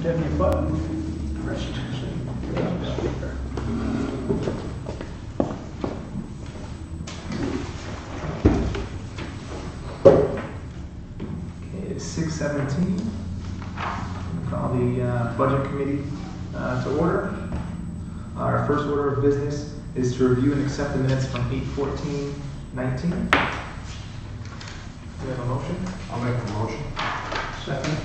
have your button pressed. Okay, it's 6:17. Call the Budget Committee to order. Our first order of business is to review and accept the minutes from 8/14/19. Do we have a motion? I'll make a motion. Second.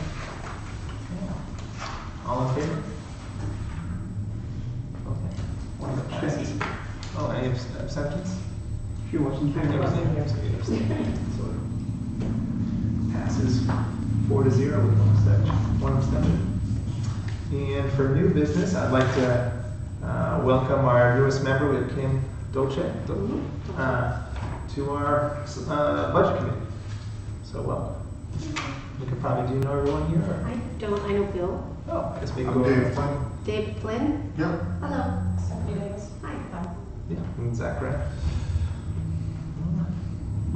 All in favor? Okay. One abstention. Oh, any abstentions? She wasn't there. There was an abstention. So it passes 4-0 with one abstention. And for new business, I'd like to welcome our newest member, we have Kim Dolce, to our budget committee. So welcome. You could probably, do you know everyone here? Or? I don't, I know Bill. Oh, I guess we I'm go. Dave Flynn. Dave Flynn? Yep. Hello. Stephanie Davis. Hi. Yeah, and Zach Grant.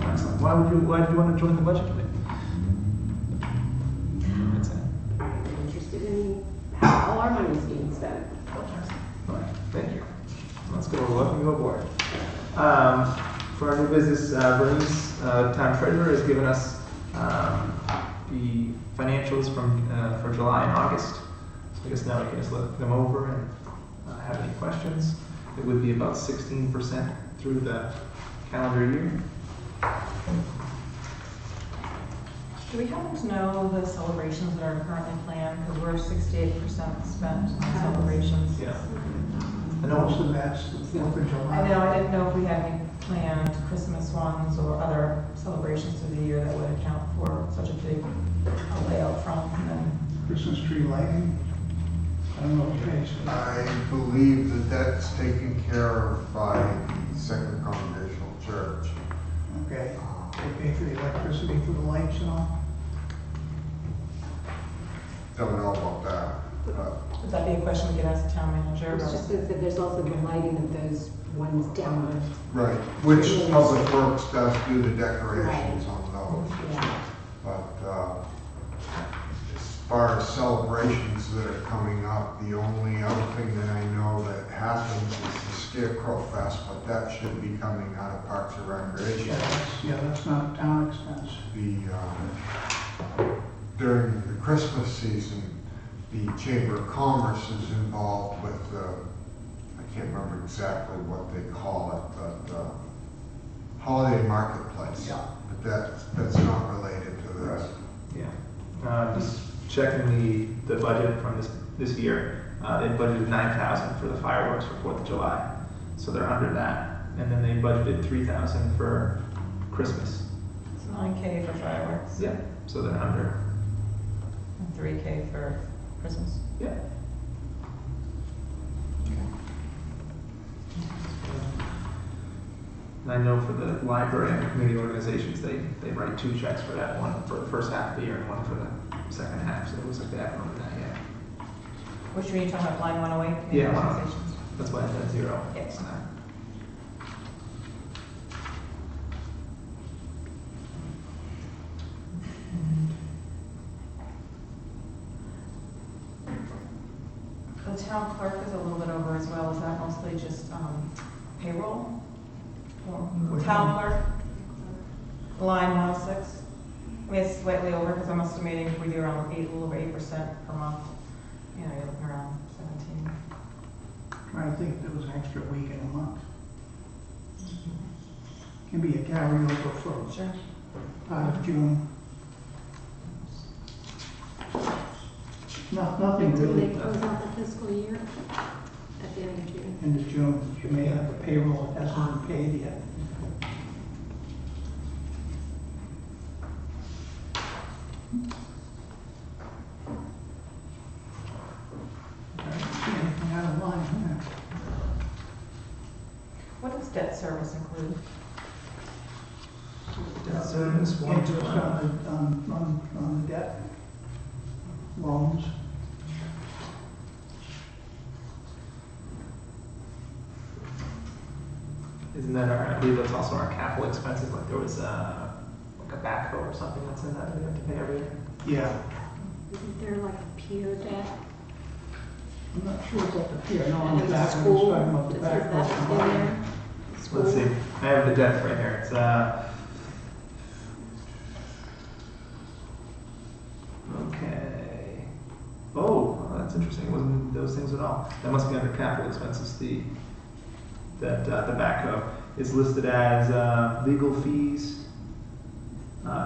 Excellent. Why did you want to join the budget committee? That's it. I'm interested in how all our money's being spent. All right, thank you. Let's go. Welcome you aboard. For our new business, Bernice, town treasurer, has given us the financials for July and August. So I guess now we can just look them over and have any questions. It would be about 16% through the calendar year. Do we happen to know the celebrations that are currently planned? Because we're 68% spent on celebrations. Yeah. And most of that's the 4th of July. I know, I didn't know if we had any planned Christmas ones or other celebrations through the year that would account for such a big outlay out front. And then Christmas tree lighting. I don't know what page. I believe that that's taken care of by the Second Congregational Church. Okay. They pay for the electricity for the lights and all. Don't know about that, but would that be a question we could ask the town I manager? was just going to say, there's also the lighting of those ones down right, which Public Works does do the decorations on those. Yeah. But as far as celebrations that are coming up, the only other thing that I know that happens is the Scarecrow Fest, but that should be coming out of Parks and Recreation. That's not a town expense. During the Christmas season, the Chamber of Commerce is involved with, I can't remember exactly what they call it, but holiday marketplace. Yeah. But that's not related to this. Yeah. Just checking the budget from this year. They budgeted $9,000 for the fireworks for 4th of July, so they're under that. And then they budgeted $3,000 for Christmas. It's 9K for fireworks. Yeah. So they're under. And 3K for Christmas. Yeah. And I know for the library and community organizations, they write 2 checks for that, one for the first half of the year and one for the second half. So it looks like they haven't done that yet. Which one are you talking about, line 108? Yeah, Organizations? That's why it's at 0. Yes. The town clerk is a little bit over as well. Is that mostly just payroll? Or Which town one? clerk? Line 106. I mean, it's slightly over because I'm estimating if we do around a little over 8% per month. You know, you're looking around 17. Trying to think if there was an extra week in a month. Can be a carryover for Sure. part of June. Nothing Until they really. close out the fiscal year at the end of June. End of June, you may have a payroll that hasn't been paid yet. I don't see anything out of line here. What does debt service include? Debt service, Interest on the debt, loans. Isn't that I believe that's also our capital expenses, like there was like a backhoe or something that's in that we have to pay every year? Yeah. Isn't there like a pier deck. I'm not sure it's up to pier, no, And on the there's a back, I was school, talking about the it back. says that's of in the there. barn. Let's see, I have the deck right here, it's, okay. Oh, that's interesting, it wasn't those things at all. That must be under capital expenses, the backhoe. It's listed as, legal fees.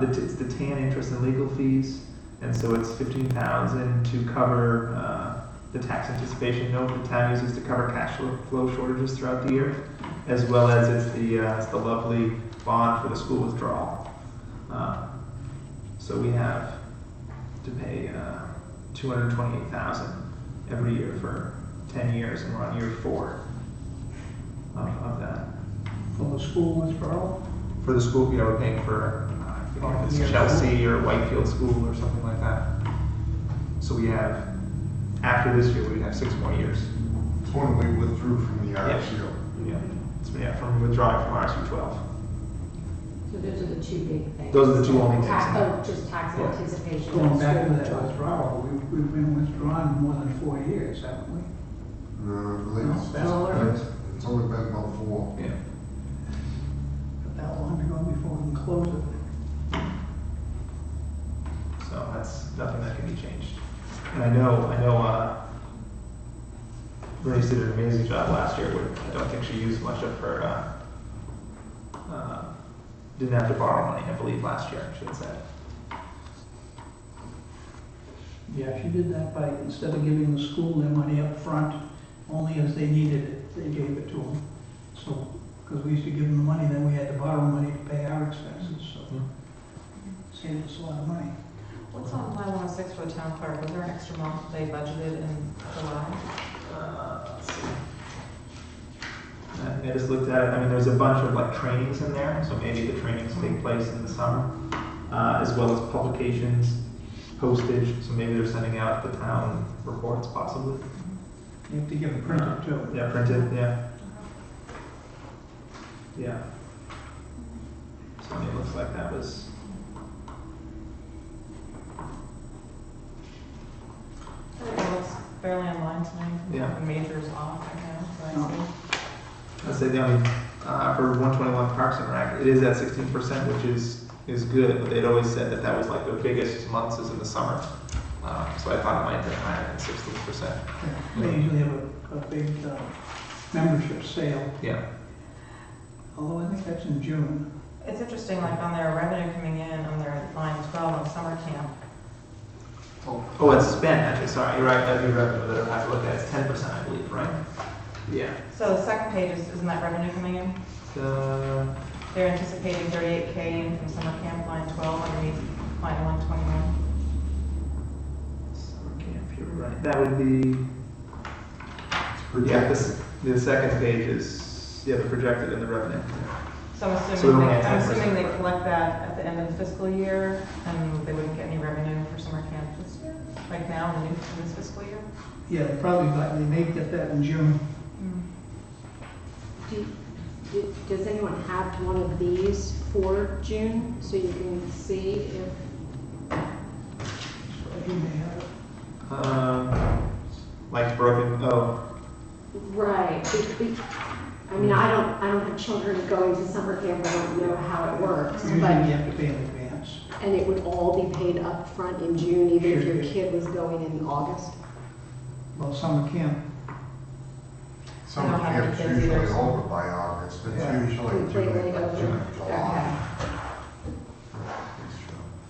It's the TAN interest and legal fees, and so it's 15,000 to cover, the tax anticipation note the town uses to cover cash flow shortages throughout the year, as well as it's the lovely bond for the school withdrawal. So we have to pay, 228,000 every year for 10 years, and we're on year 4 of that. For the school withdrawal, For the school, we're paying for, I think Year it's Chelsea or Whitefield School or something like that. So we have, after this year, we have 6 more years. It's when we withdrew from the RCO. Yeah, from withdrawing from RSU 12. So those are the two big things. Those are the two only things. Oh, just tax Yeah. anticipation. going and back to school that withdrawal. withdrawal, we've been withdrawn more than 4 years, haven't we? I believe No, that's- Lower. it's only been about 4. Yeah. That long ago before we can close it. So that's nothing that can be changed. And I know, Bernice did an amazing job last year. I don't think she used much of her, didn't have to borrow money, I believe, last year, she had said. Yeah, she did that by, instead of giving the school their money up front, only as they needed it, they gave it to them. So, because we used to give them the money, then we had to borrow money to pay our expenses, so saved us a lot of money. What's on line 106 for the town clerk? Was there an extra month they budgeted in July? Let's see. I just looked at it, I mean, there's a bunch of like trainings in there, so maybe the trainings take place in the summer, as well as publications, postage, so maybe they're sending out the town reports possibly. You have to give it printed too. Yeah, printed, yeah. Yeah. So I mean, it looks like that was, It looks fairly in line to me. Yeah. The major's off right now, so I see. I'd say the only, for 121 Parks and Rec, it is at 16%, which is good, but they'd always said that that was like their biggest months is in the summer. So I thought it might have been higher than 16%. Yeah, they usually have a big membership sale, Yeah. although I think that's in June. It's interesting, like on their revenue coming in on their line 12 on summer camp. Oh, it's spent, actually, sorry, you're right, that'd be revenue that I have to look at, it's 10%, I believe, right? Yeah. So the second page isn't that revenue coming in? They're anticipating 38K in from summer camp, line 12, underneath line 121. Summer camp, you're right, that would be, yeah, Projected. the second page is, yeah, the projected and the revenue. So I'm So assuming, only at I'm 10%, assuming they right? collect that at the end of the fiscal year, and they wouldn't get any revenue for summer camp this year, like now in this fiscal year? Yeah, they may get that in June. Does anyone have one of these for June, so you can see if, He may have it. Like broken, oh, right, I mean, I don't have children going to summer camp, I don't know how it works, Usually you but, have to pay in advance. and it would all be paid up front in June, even if your Sure. kid was going in August? Well, summer camp, Summer I don't have any camp's kids usually either, so- over by August, it's Yeah. usually Completely June, over. June, July.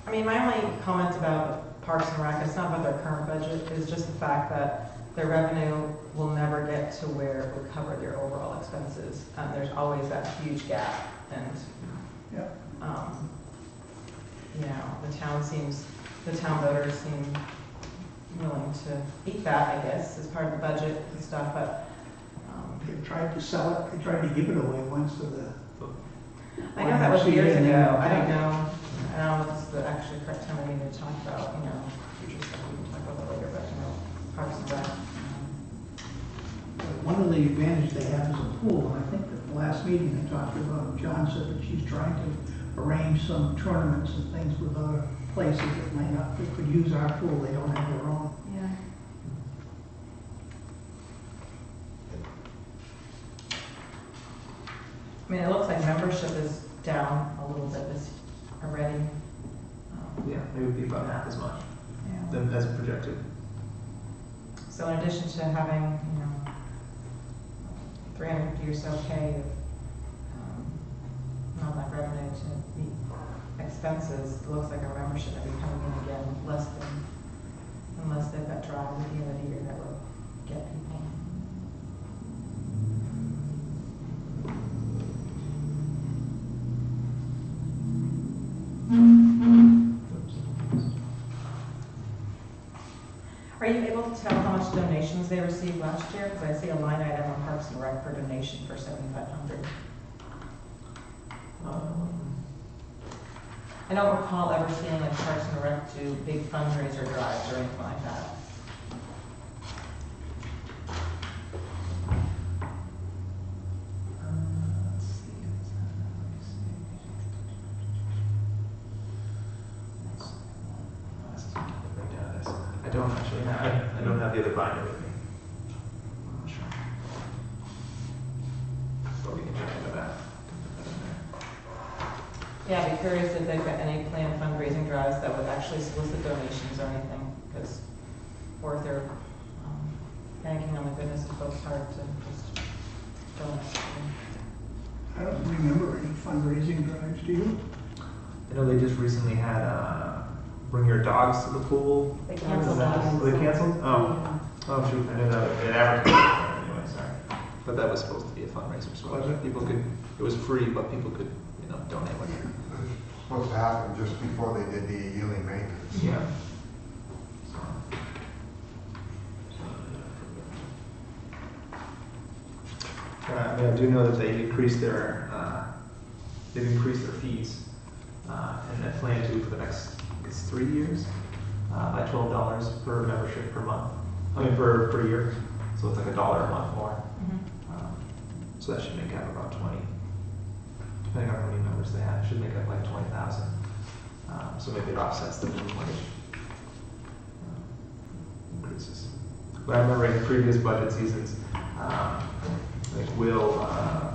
I mean, my only comment about Parks and Rec, it's not about their current budget, is just the fact that their revenue will never get to where it would cover their overall expenses. There's always that huge gap, and, Yep. you know, the town voters seem willing to eat that, I guess, as part of the budget and stuff, but, they tried to sell it, they tried to give it away once to the, I know that was YMCA years and then ago, I don't take it. know, I don't know if this is the actually correct time we need to talk about, you know, future stuff, we can talk about that later, but, you know, Parks and Rec. one of the advantages they have is a pool, and I think that the last meeting they talked about, John said that she's trying to arrange some tournaments and things with other places that might not, that could use our pool, they don't have their own. Yeah, mean, it looks like membership is down a little bit this already. Yeah, it would be about half as much Yeah. than as projected. So in addition to having, you know, 350 or so K of non-net revenue to meet expenses, it looks like our membership may be coming in again less than, unless they've got drive at the end of the year that will get people. Are you able to tell how much donations they received last year? Because I see a line item on Parks and Rec for donation for $7,500. I don't recall ever seeing like Parks and Rec do big fundraiser drives or anything like that. Let's see. I don't actually have, I don't have the other binder with me. I'm not sure. But we can check into that. Yeah, I'd be curious if they've got any planned fundraising drives that would actually solicit donations or anything, because, or if they're banking on the goodness of folks' heart to just donate. I don't remember any fundraising drives, do you? I know they just recently had, bring your dogs to the pool. They canceled that. Oh, they canceled? Oh. Oh, shoot, I knew that, it advertised, anyway, sorry. But that was supposed to be a fundraiser, so Was it? people could, it was free, but people could, you know, donate money. It was supposed to happen just before they did the yearly maintenance. Yeah. I mean, I do know that they increased their, they've increased their fees, and they plan to for the next, it's 3 years, by $12 per membership per month. I mean, per year, so it's like $1 a month more. So that should make up about 20, depending on how many members they have, it should make up like 20,000. So maybe it offsets the minimum wage increases. But I remember in previous budget seasons, like Will, oh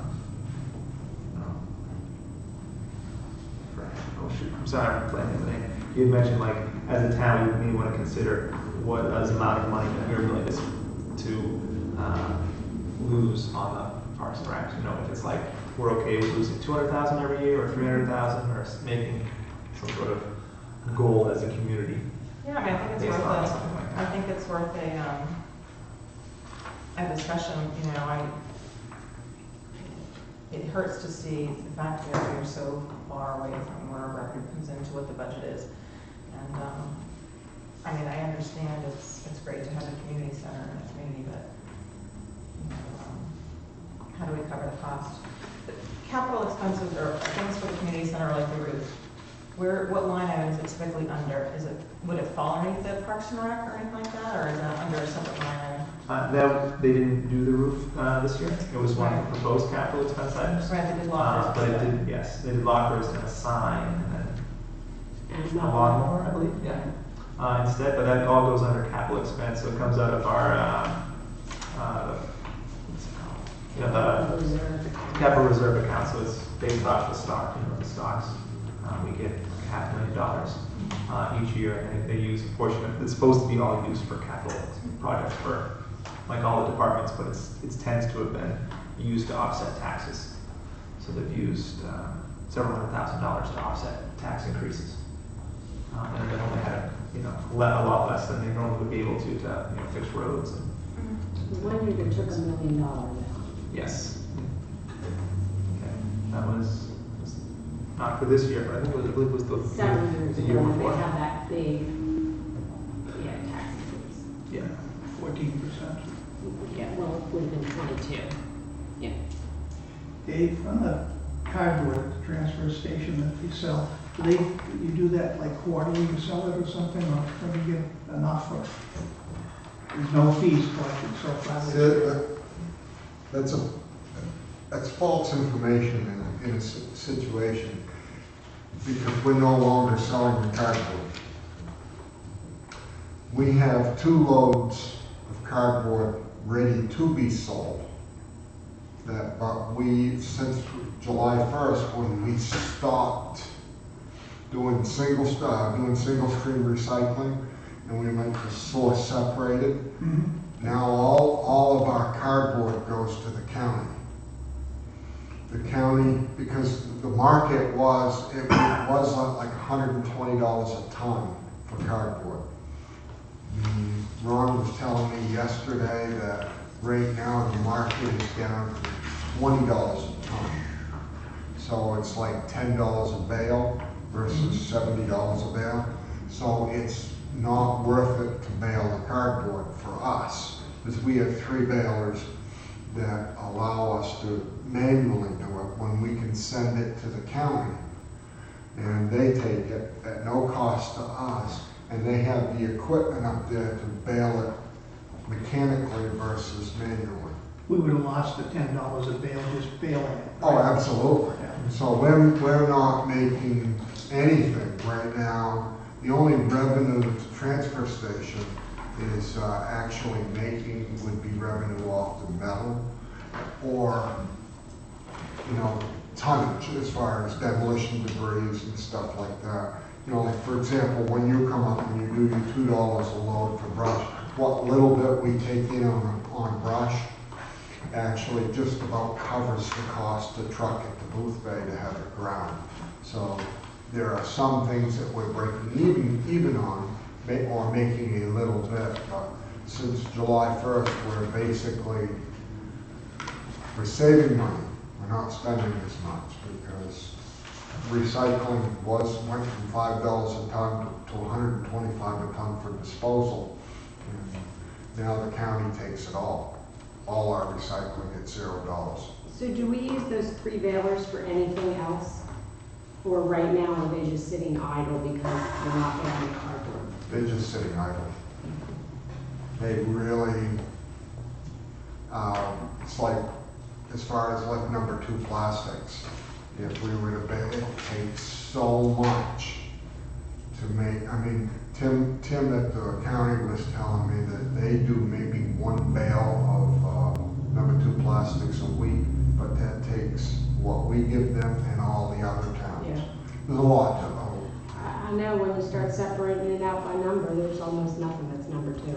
shoot, I'm sorry, I'm blanking the name. He had mentioned like, as a town, we may want to consider what is the amount of money that we're willing to lose on the Parks and Rec. You know, if it's like, we're okay with losing 200,000 every year or 300,000, or making some sort of goal as a community. Yeah, I mean, I think it's Based worth on a, something like I that. think it's worth a discussion, you know, it hurts to see the fact that we're so far away from where our revenue comes into what the budget is. And, I mean, I understand it's great to have a community center in a community, but, you know, how do we cover the cost? The capital expenses or things for the community center are like the roof. What line item is it typically under? Would it fall underneath the Parks and Rec or anything like that, or is that under a separate line item? No, they didn't do the roof this year. It was one of the proposed capital expense items. Right, they did lockers. But it did, yes, they did lockers and a sign and then a lawnmower, I believe, yeah. Instead, but that all goes under capital expense, so it comes out of our, what's it called? You know, the capital reserve account, so it's based off the stock, you know, the stocks. We get $500,000 each year, and they use a portion of, it's supposed to be all used for capital projects for like all the departments, but it tends to have been used to offset taxes. So they've used several $100,000 to offset tax increases. And they've only had, you know, a lot less than they normally would be able to, you know, fix roads. And, One year they took $1 million out. yes. Okay. That was not for this year, but I think I believe it was the 7 years the year ago, when before. they had that big, tax increase. Yeah. 14%. Yeah, well, it would have been 22. Yeah. Dave, on the cardboard at the transfer station that they sell, you do that like quarterly, you sell it or something, or when you get enough for, there's no fees collected so far this year? That's false information in a situation, because we're no longer selling the cardboard. We have 2 loads of cardboard ready to be sold. that, but we, since July 1st, when we stopped doing single stream recycling, and we went to source separated, now all of our cardboard goes to the county. The county, because the market was, it was like $120 a ton for cardboard. Ron was telling me yesterday that right now the market is down to $20 a ton. So it's like $10 a bale versus $70 a bale. So it's not worth it to bale the cardboard for us, because we have 3 balers that allow us to manually do it when we can send it to the county. And they take it at no cost to us, and they have the equipment up there to bale it mechanically versus manually. We would have lost the $10 a bale just baling it. Oh, absolutely. Yeah. So we're not making anything right now. The only revenue that the transfer station is actually making would be revenue off the metal, or, you know, tonnage as far as demolition debris and stuff like that. You know, like for example, when you come up and you do your $2 a load for brush, what little bit we take in on brush actually just about covers the cost to truck it to Booth Bay to have it ground. So there are some things that we're breaking even on, or making a little bit, but since July 1st, we're saving money. We're not spending as much, because recycling went from $5 a ton to $125 a ton for disposal. And now the county takes it all our recycling at $0. So do we use those 3 balers for anything else? Or right now, are they just sitting idle because they're not baling cardboard? They're just sitting idle. They really, it's like, as far as like number 2 plastics, if we were to bale, it takes so much to make, I mean, Tim at the county was telling me that they do maybe 1 bale of number 2 plastics a week, but that takes what we give them and all the other towns. Yeah. There's a lot to I know when you start separating it out by number, there's almost nothing that's number 2.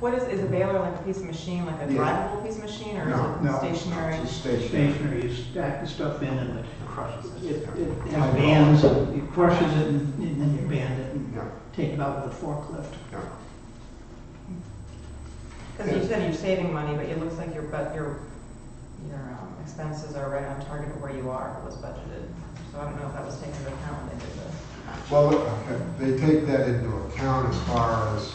What is a baler like a piece of machine, like a Yeah. drivable piece of machine, or is No. it stationary? It's stationary. Stationary, you stack the stuff in and it Crushes it. it has bands, it crushes it and then you band it and Yeah, take it out with a forklift. yeah. Because you said you're saving money, but it looks like your expenses are right on target with where you are, what was budgeted. So I don't know if that was taken into account when they did this. Well, okay, they take that into account as far as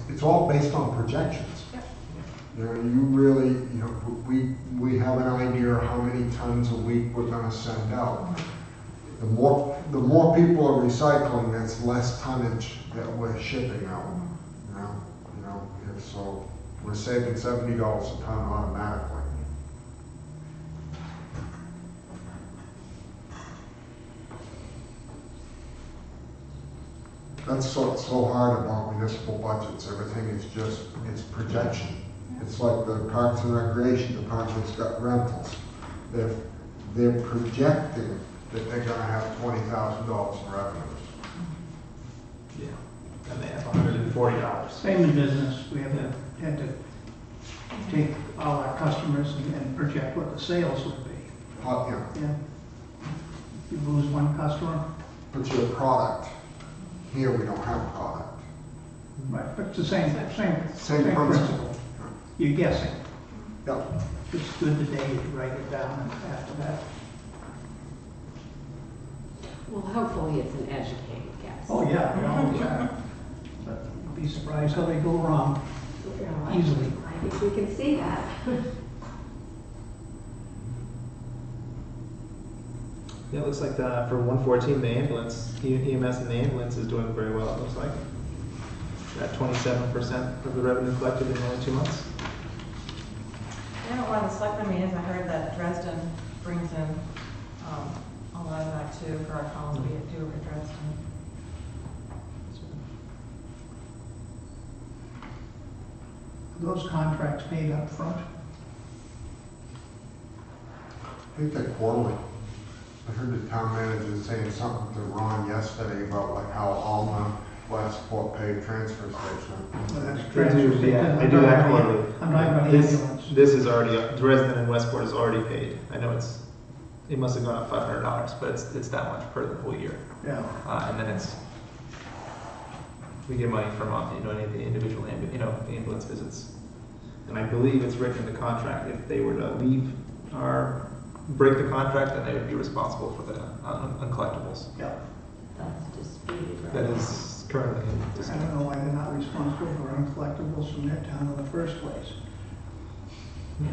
it's all based on projections. Yep. You know, you really, you know, we have an idea of how many tons a week we're gonna send out. The more people are recycling, that's less tonnage that we're shipping out. So we're saving $70 a ton automatically. That's so hard about municipal budgets. Everything is just, it's projection. It's like the Parks and Recreation Department's got rentals. They're projecting that they're gonna have $20,000 in revenues. Yeah, and they have $140. Same in business, we had to take all our customers and project what the sales would be. Yeah, Yeah. If you lose one customer, but your product, here we don't have product. right, but it's the same Same principle. principle. You're guessing. Yeah. It's good today to write it down and after that. Well, hopefully it's an educated guess. Oh, yeah, we always are. But you'd be surprised how they go wrong easily. I think we can see that. Yeah, it looks like for 114, the ambulance, EMS and the ambulance is doing very well, it looks like. At 27% of the revenue collected in only 2 months. Yeah, one of the selectmen meetings, I heard that Dresden brings in a lot of that too for our column we do over Dresden. Those contracts paid up front? think they're quarterly. I heard the town manager saying something to Ron yesterday about like how Alma, Westport pay transfer station. So that's They do, transfer station. yeah, they do that quarterly. I'm talking about This- ambulance. This is already, the resident in Westport is already paid. I know it must have gone up $500, but it's that much per the whole year. Yeah. And then we get money from, any of the individual, the ambulance visits. And I believe it's written in the contract, if they were to break the contract, then they would be responsible for the uncollectibles. Yeah. That's disputed, right? That is currently in I dispute. don't know why they're not responsible for uncollectibles from that town in the first place. Yeah.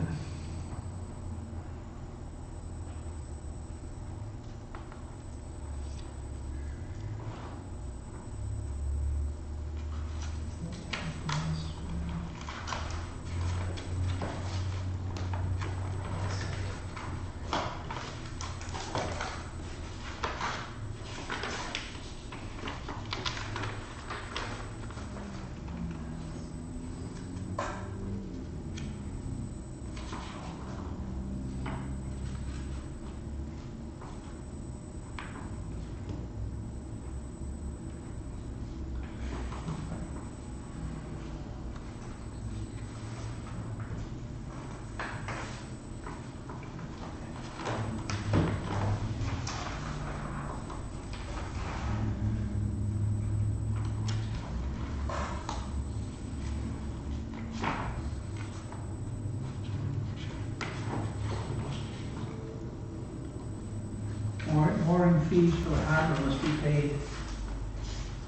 Mooring fees for the harbor must be paid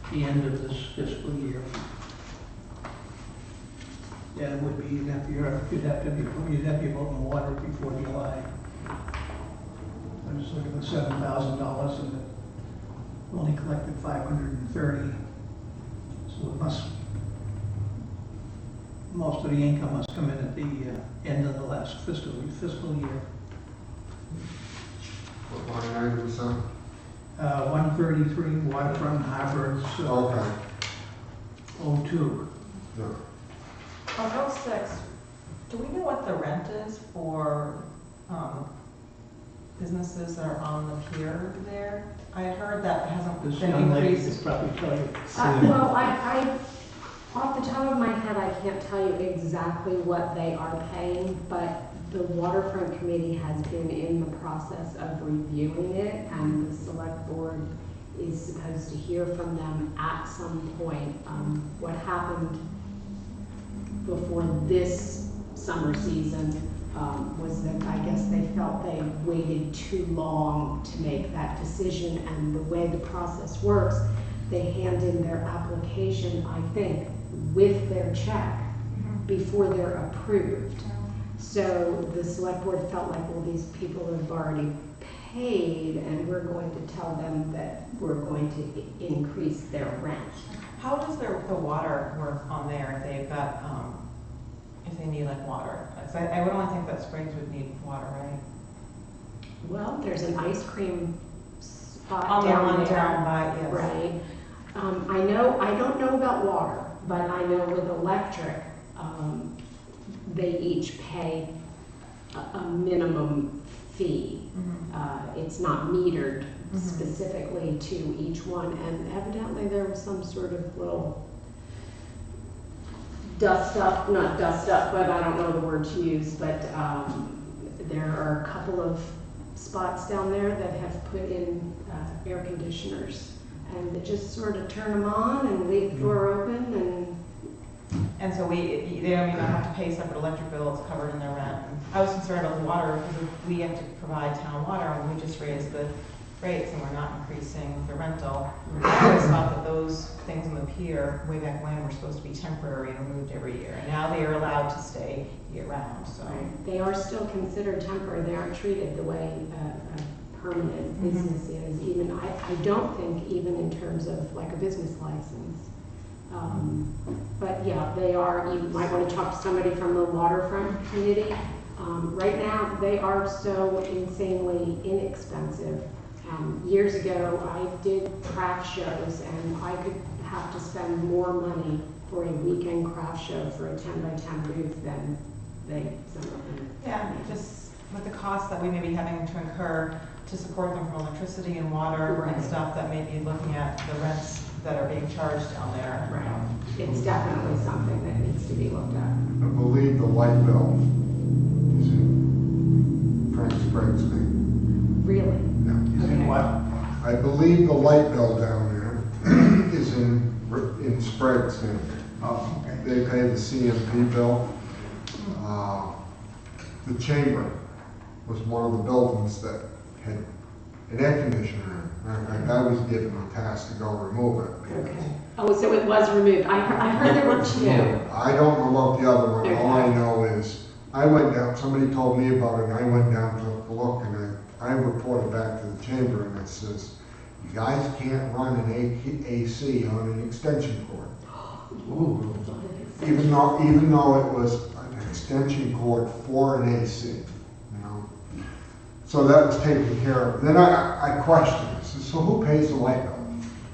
at the end of this fiscal year. Yeah, it would be, you'd have to be voting water before July. I'm just looking at $7,000 and it only collected 530. So it must, most of the income must come in at the end of the last fiscal year. What line item is that? 133 waterfront harbors, Okay, 02. yeah. On 06, do we know what the rent is for businesses that are on the pier there? I heard that hasn't This been young lady increased. could probably tell you. Well, I, off the top of my head, I can't tell you exactly what they are paying, but the waterfront committee has been in the process of reviewing it, and the select board is supposed to hear from them at some point. What happened before this summer season was that I guess they felt they waited too long to make that decision, and the way the process works, they hand in their application, I think, with their check before they're approved. So the select board felt like, well, these people have already paid, and we're going to tell them that we're going to increase their rent. How does the water work on there if they've got, if they need like water? 'Cause I would only think that Springs would need water, right? Well, there's an ice cream spot On the down one there. down by, yes. Right. I don't know about water, but I know with electric, they each pay a minimum fee. Mhm. It's not metered Mhm. specifically to each one, and evidently there was some sort of little not dust up, but I don't know the word to use, but there are a couple of spots down there that have put in air conditioners, and they just sort of turn them on and leave the door open, And so they don't even have to pay separate electric bill, it's covered in their rent. I was concerned about the water because we have to provide town water and we just raised the rates and we're not increasing the rental. I always thought that those things on the pier, way back when, were supposed to be temporary and removed every year. And now they are allowed to stay year round, so. they are still considered temporary. They aren't treated the way a permanent Mhm. business is. Even I don't think even in terms of like a business license. But yeah, they are. You might want to talk to somebody from the waterfront committee. Right now, they are so insanely inexpensive. Years ago, I did craft shows, and I could have to spend more money for a weekend craft show for a 10 by 10 booth than some of them. Yeah, just with the costs that we may be having to incur to support them from electricity and water Right. and stuff, that may be looking at the rents that are being charged down there. It's definitely something that needs to be looked at. I believe the light bill is in Frank Sprague's name. Really? Yeah. Is it what? I believe the light bill down there is in Sprague's name. Oh, okay. They pay the CMP bill. The chamber was one of the buildings that had an air conditioner in. Matter of fact, I was given the task to go remove it. because Okay. Oh, so it was removed. I heard there were two. I don't know about the other one. All I Okay. know is I went down, somebody told me about it, and I went down to look, and I reported back to the chamber, and it says, you guys can't run an AC on an extension cord. Ooh. Even though it was an extension cord for an AC, you know? So that was taken care of. Then I questioned, I said, so who pays the light bill?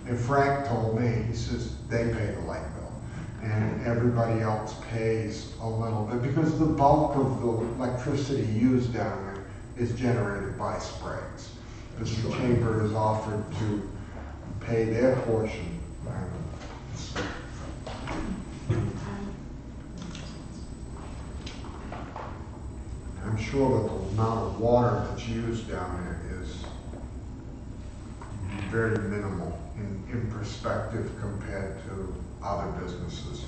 And Frank told me, he says, they pay the light bill. And everybody else pays a little bit, because the bulk of the electricity used down there is generated by Sprague's. Because the chamber is offered to pay their portion. I'm sure that the amount of water that's used down there is very minimal in perspective compared to other businesses.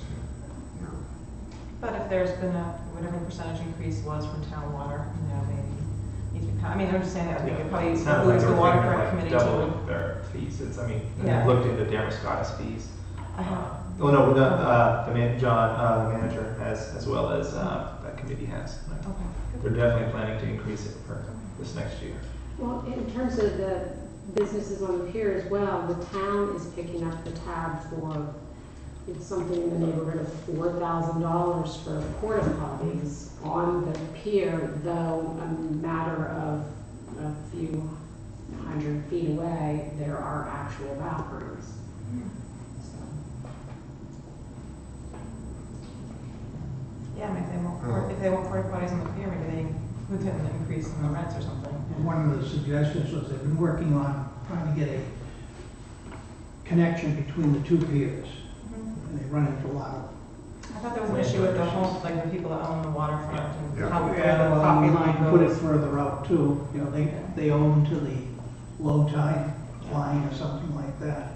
You know. But if there's been whatever percentage increase was from town water, maybe needs to be, I mean, I'm just saying that I think it probably It's not like behooves they the were thinking of waterfront like committee to. doubling their fees. It's, I mean, Yeah. they looked into Damascotta's fees. I have, Oh, no, John, the manager has, as well as that committee has. okay. They're definitely planning to increase it for this next year. Well, in terms of the businesses on the pier as well, the town is picking up the tab for, it's something in the neighborhood of $4,000 for porta potties on the pier, though a matter of a few 100 feet away, there are actual bathrooms. So, Yeah, I mean, if they want porta potties on the pier, maybe we could increase in the rents or something. One of the suggestions was they've been working on trying to get a connection between the two piers. And they run into a lot of. I thought there was an issue with the home, like the people that own the waterfront and Yeah. how where Yeah, the well, property you line can put it goes. further out too, you know, they own to the low tide line or something like that.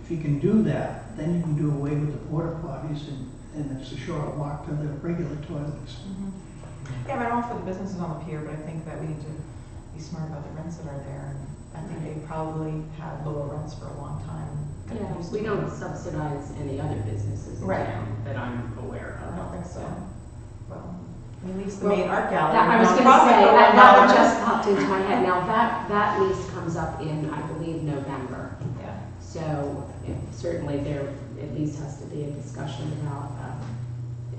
If you can do that, then you can do away with the porta potties and it's a short walk to the regular toilets. Mhm. Yeah, I mean, I'm all for the businesses on the pier, but I think that we need to be smart about the rents that are there. And I think they probably had lower rents for a long time. than Yeah, used we to. don't subsidize any other businesses in Right. town that I'm aware I of. don't think so. Well, at least the Well, main art gallery. That, I was gonna nonprofit say, for that one $1. just popped into my head. Now, that lease comes up in, I believe, November. Yeah. So certainly there at least has to be a discussion about,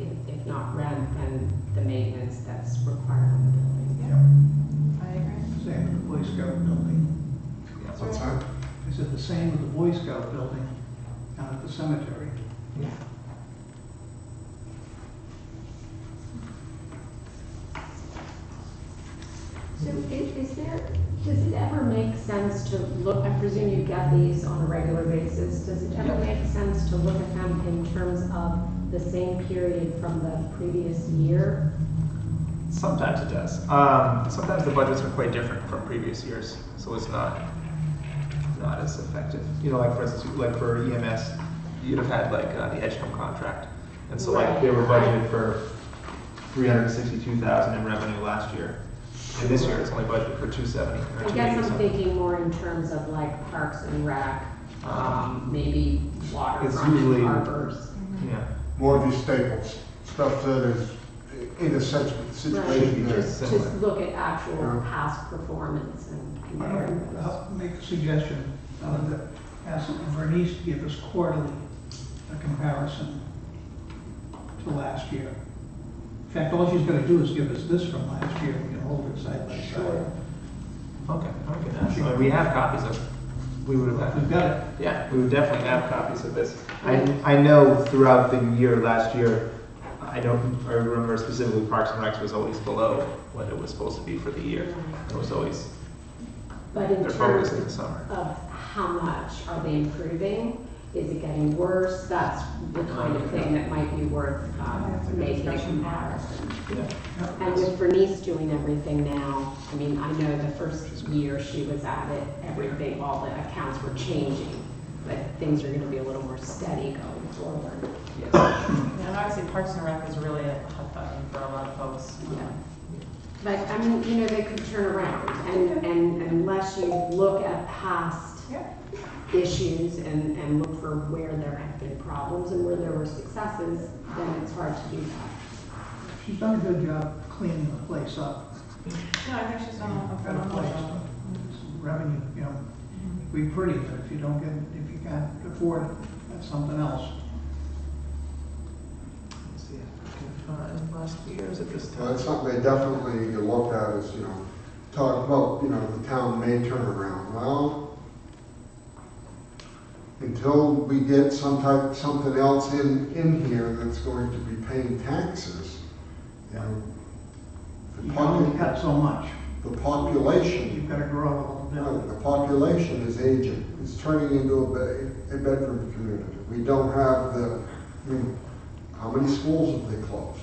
if not rent, then the maintenance that's required on the building. I agree. Same with the Boy Scout building. What's that? I said the same with the Boy Scout building down at the cemetery. Yeah. So does it ever make sense to look, I presume you get these on a regular basis, does it ever make sense to look at them in terms of the same period from the previous year? Sometimes it does. Sometimes the budgets are quite different from previous years, so it's not as effective. You know, like for instance, like for EMS, you'd have had like the Edgecombe contract, and so like they were budgeted for 362,000 in revenue last year, and this year it's only budgeted for 270 or I 280 guess I'm something. thinking more in terms of like Parks and Rec, maybe It's waterfront, usually- harbors. Yeah. More of your staples, stuff that is in a sense situation Right, that just look at actual past performance and compare those. I'll make a suggestion, that ask Bernice to give us quarterly a comparison to last year. In fact, all she's gonna do is give us this from last year, we can hold it side by side. Sure. Okay, I can ask. I mean, we have copies of it. We would have. We've got it. Yeah, we would definitely have copies of this. I know throughout the year, last year, I I remember specifically Parks and Recs was always below what it was supposed to be for the year. It was always But in their focus in the terms summer. of how much are they improving? Is it getting worse? That's the kind of thing that might be worth making a comparison. Yeah. And with Bernice doing everything now, I mean, I know the first year she was at it, everything, all the accounts were changing, but things are gonna be a little more steady going forward. Yes. And obviously Parks and Rec is really a hot button for a lot of folks. Yeah. But, I mean, you know, they could turn around, and unless you look at past issues and look for where there have been problems and where there were successes, then it's hard to do that. She's done a good job cleaning the place up. No, I think she's done a Got a phenomenal place, job. some revenue, you know, be pretty, but if you don't get, if you can't afford it, that's something else. Let's see if I can find last year's at this Well, time. it's something they definitely need to look at is, talk about, the town may turn around. Well, until we get something else in here that's going to be paying taxes, the You can only cut so much. population, You've gotta grow a little bit. the population is aging. It's turning into a bedroom community. We don't have how many schools have they closed?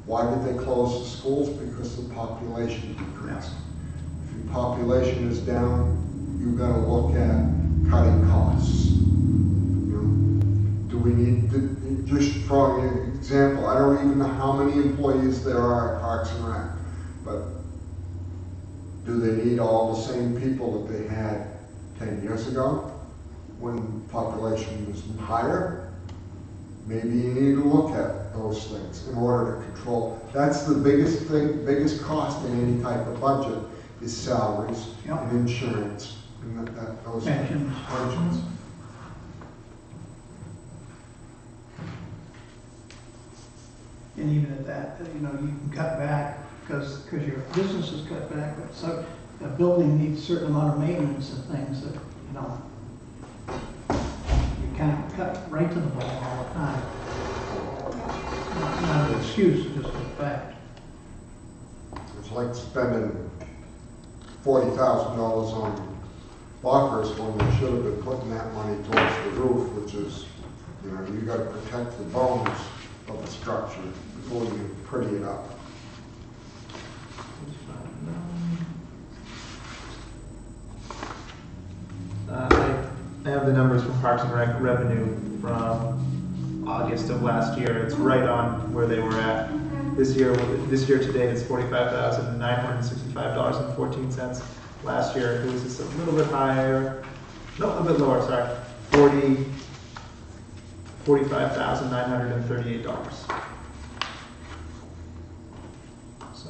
Why did they close the schools? Because the population decreased. If your population is down, you've got to look at cutting costs. Do we need to, just for an example, I don't even know how many employees there are at Parks and Rec, but do they need all the same people that they had 10 years ago when population was higher? Maybe you need to look at those things in order to control. That's the biggest thing, biggest cost in any type of budget is salaries Yep. and insurance and those Pensions. pensions. And even at that, you can cut back, because your business is cut back, but so, a building needs a certain amount of maintenance and things that, you can't cut right to the bone all the time. Not an excuse, it's just a fact. It's like spending $40,000 on lockers when they should have been putting that money towards the roof, which is, you gotta protect the bones of the structure before you pretty it up. I have the numbers from Parks and Rec revenue from August of last year. It's right on where they were at. This year to date, it's $45,965.14. Last year, it was just a little bit higher, no, a bit lower, sorry, $45,938. So,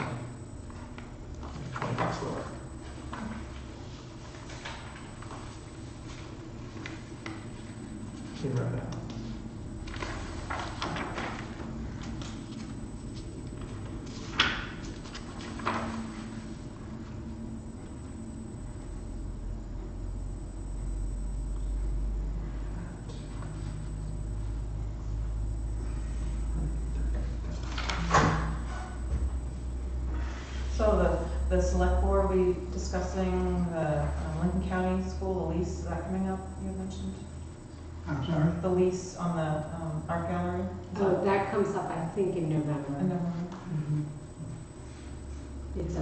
$20 lower. In revenue. So the select board, we discussing the Lincoln County School, the lease, is that coming up, you had mentioned? I'm sorry? The lease on the art gallery? So that comes up, I think, in November. And then, Mhm. It's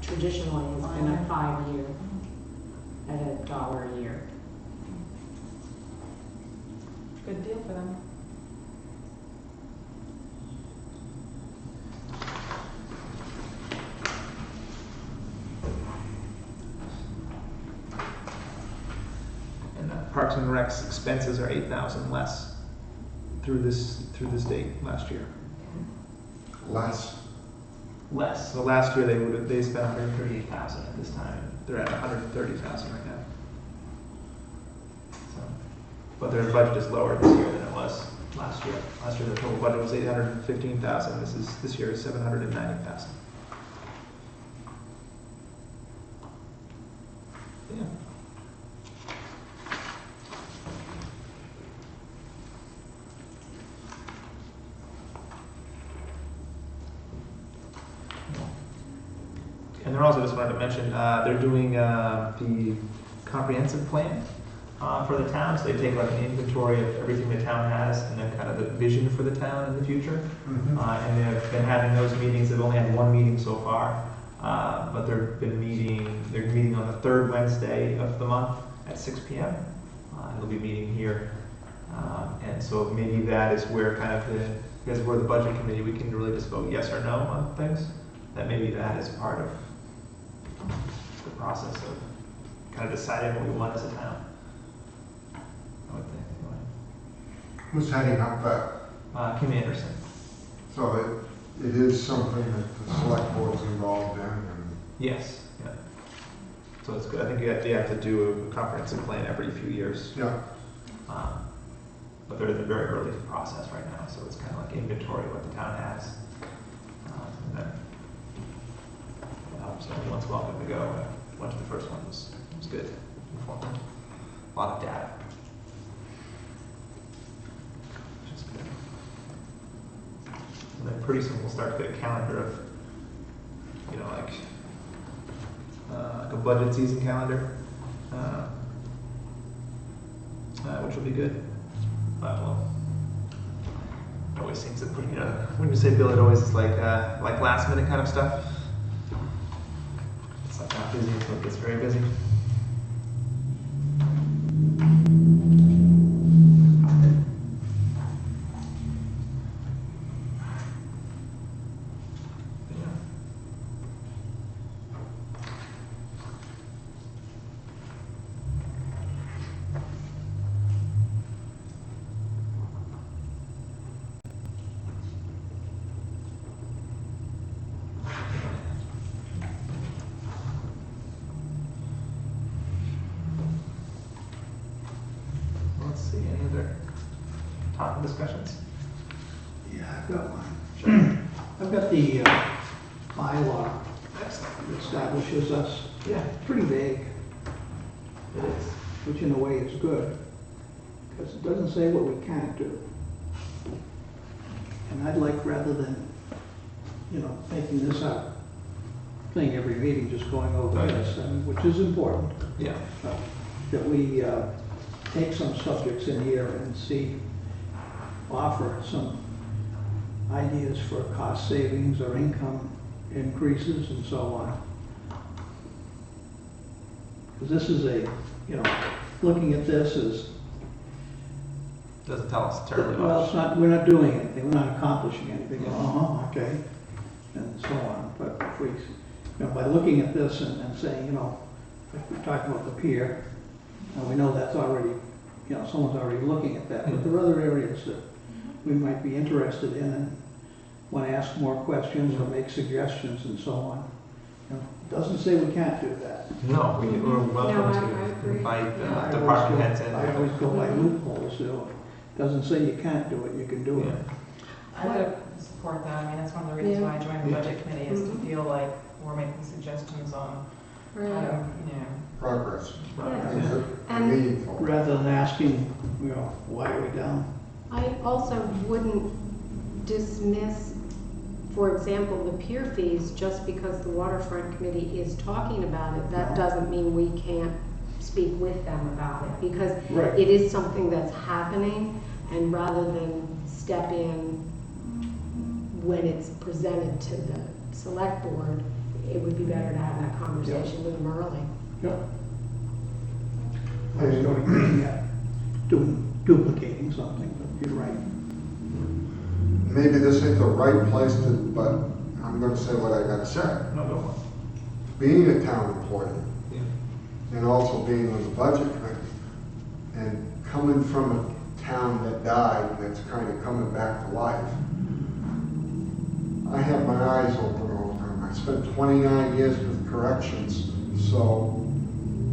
traditionally, it's been a 5-year at $1 a year. good deal for them. And Parks and Rec's expenses are $8,000 less through this date last year. Less. Less. So last year they spent $138,000 at this time. They're at $130,000 right now. So, but their budget is lower this year than it was last year. Last year their total budget was $815,000. This year is $790,000. Yeah. then also just wanted to mention, they're doing the comprehensive plan for the town. So they take like an inventory of everything the town has and then kind of the vision for the town in the future. And they've been having those meetings. They've only had one meeting so far, but they're meeting on the third Wednesday of the month at 6 p.m. And they'll be meeting here. And so maybe that is where kind of because we're the budget committee, we can really just vote yes or no on things. That maybe that is part of the process of kind of deciding what we want as a town. I would think, anyway. Who's heading up that? Kim Anderson. So it is something that the select board's involved in, and Yes. Yeah. So it's good. I think you have to do a comprehensive plan every few years. yeah. But they're in the very early process right now, so it's kind of like inventory of what the town has. And then, so everyone's welcome to go. Went to the first one, was good. Informative. A lot of data. Which is good. And then pretty soon we'll start to get a calendar of, like a budget season calendar, which will be good. Well, it always seems to put, when you say bill, it always is like last minute kind of stuff. It's like not busy until it gets very busy. Let's see, any other topic discussions? Yeah, I've got one. Sure. I've got the bylaw Excellent. that establishes us, Yeah, pretty vague, it is. which in a way is good, because it doesn't say what we can't do. And I'd like, rather than, making this a thing every meeting, just going over Right. this, which is important, Yeah. that we take some subjects in here and offer some ideas for cost savings or income increases and so on. Because this is looking at this is, Doesn't tell us terribly well, much. it's not, we're not doing anything, we're not accomplishing anything, okay, and so on. But if we, by looking at this and saying, if we're talking about the pier, and we know that's already, someone's already looking at that, but there are other areas that we might be interested in and want to ask more questions or make suggestions and so on. It doesn't say we can't do that. No, we're welcome No, I to agree. invite I department heads in. I always go by loopholes, Doesn't say you can't do it, you can do it. I would support that. I mean, that's one of the reasons why I joined the Yeah. budget committee, is to feel like we're making suggestions on, Right. Progress. Yeah. Things that are And- meaningful. Rather than asking, why are we down? I also wouldn't dismiss, for example, the pier fees just because the waterfront committee is talking about it. That No. doesn't mean we can't speak with them about it, because Right. it is something that's happening, and rather than step in when it's presented to the select board, it would be better to have that conversation with them early. Yep. I was going to duplicating something, but you're right. Maybe this ain't the right place to, but I'm gonna say what I gotta say. No, go on. Being a town employee, Yeah. and also being on the budget committee, and coming from a town that died, that's kind of coming back to life, I have my eyes open all the time. I spent 29 years with corrections, so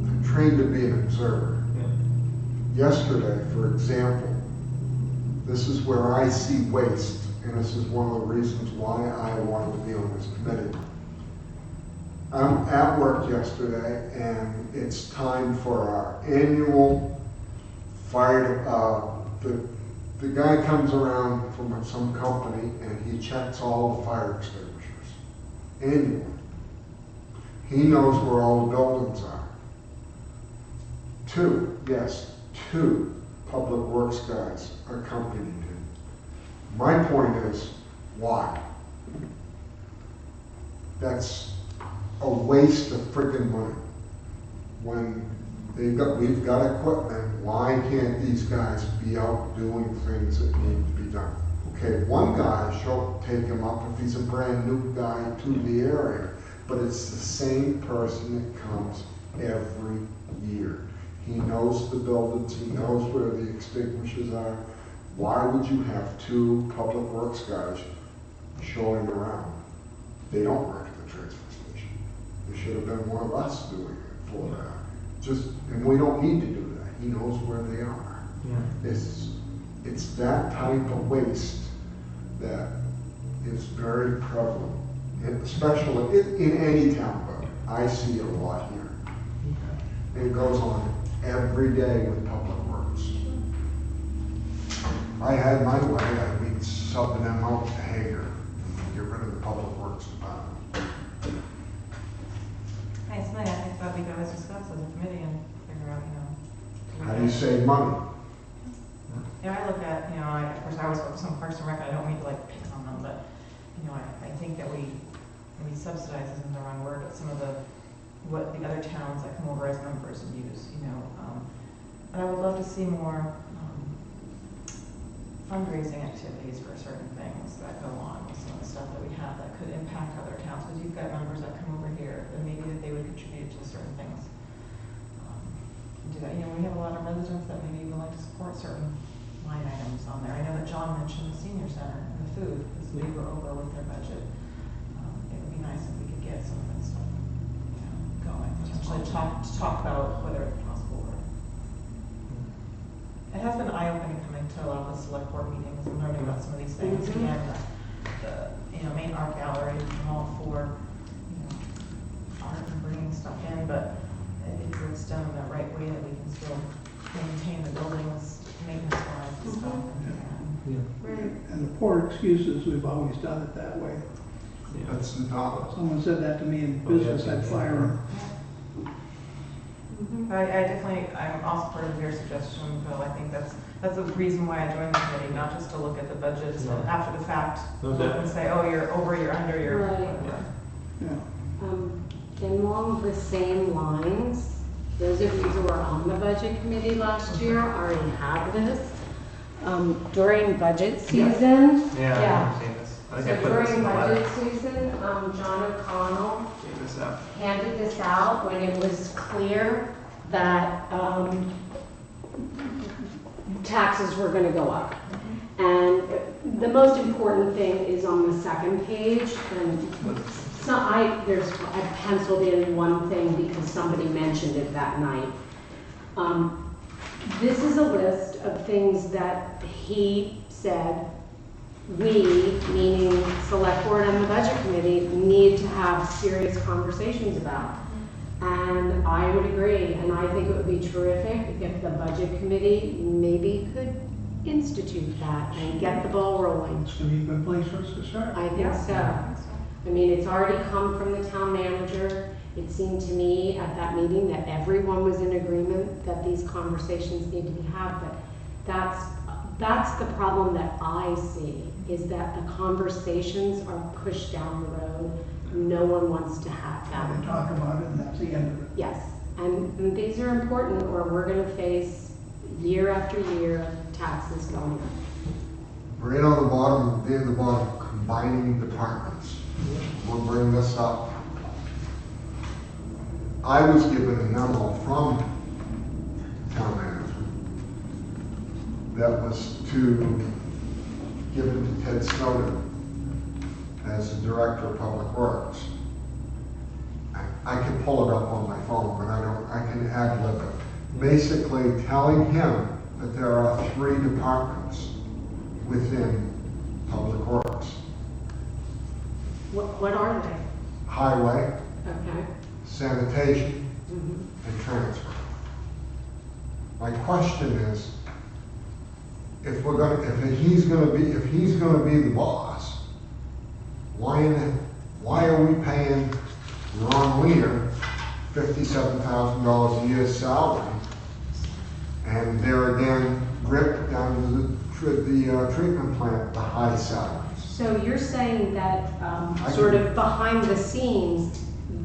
I'm trained to be an observer. Yeah. Yesterday, for example, this is where I see waste, and this is one of the reasons why I wanted to be on this committee. I'm at work yesterday, and it's time for our annual fire, the guy comes around from some company, and he checks all the fire extinguishers annually. He knows where all the buildings are. Two public works guys accompanied him. My point is, why? That's a waste of friggin' money. When we've got equipment, why can't these guys be out doing things that need to be done? Okay, one guy, take him up if he's a brand new guy to the area, but it's the same person that comes every year. He knows the buildings, he knows where the extinguishers are. Why would you have two public works guys showing around? They don't work at the transfer station. There should have been one of us doing it for that. And we don't need to do that. He knows where they are. Yeah. It's that type of waste that is very prevalent, especially in any town, but I see it a lot here. It goes on every day with public works. If I had my way, I'd be subbing them out to Hager and get rid of the public works department. Hey, something I think that we can always discuss as a committee and figure out, How do you save money? I look at, of course, I always focus on Parks and Rec, I don't mean to like pick on them, but, I think that we subsidize isn't the wrong word, but some of what the other towns that come over as members use, But I would love to see more fundraising activities for certain things that go on with some of the stuff that we have that could impact other towns, because you've got members that come over here, and maybe that they would contribute to certain things. Do that, we have a lot of residents that maybe would like to support certain line items on there. I know that John mentioned the senior center and the food, because we were over with their budget. It would be nice if we could get some of that stuff, going, potentially talk about whether it's possible or. It has been eye-opening coming to a lot of the select board meetings and learning about some of these things. Mhm. Again, the main art gallery, I'm all for, art and bringing stuff in, but if it's done in the right way, that we can still maintain the buildings, maintenance-wise and stuff. Yeah. Right. And the poor excuses, we've always done it that way. Yeah. That's the top. Someone said that to me in Oh, yeah, business, I'd fire them. I'm also part of your suggestion, Bill. I think that's the reason why I joined the committee, not just to look at the budgets and after the fact, No, look and say, oh, you're over, you're under, you're. Right. whatever. Yeah. And along the same lines, those of you who were on the budget committee last year already have this. During budget season. Yeah, I've seen this. I So think I put this in during the letter. budget season, John O'Connell Gave this out. handed this out when it was clear that taxes were going to go up. And the most important thing is on the second page, and so I penciled in one thing because somebody mentioned it that night. This is a list of things that he said we, meaning select board and the budget committee, need to have serious conversations about. And I would agree, and I think it would be terrific if the budget committee maybe could institute that and get the ball rolling. It's gonna be a good place for us to start. I think so. I mean, it's already come from the town manager. It seemed to me at that meeting that everyone was in agreement that these conversations need to be had, but that's the problem that I see, is that the conversations are pushed down the road. No one wants to have Now them. they talk about it and that's the end of it. Yes, and these are important, or we're gonna face year after year taxes going up. Right on the bottom, near the bottom, combining departments. We'll bring this up. I was given a memo from town manager that was to give it to Ted Snowden as the director of public works. I can pull it up on my phone, but I can ad-lib it. Basically telling him that there are 3 departments within public works. What are they? Highway, Okay. sanitation, Mhm. and transfer. My question is, if he's gonna be the boss, why are we paying Ron Lear, $57,000 a year salary. And there again, Rick down to the treatment plant, the high salaries. So you're saying that, I sort can- of behind the scenes,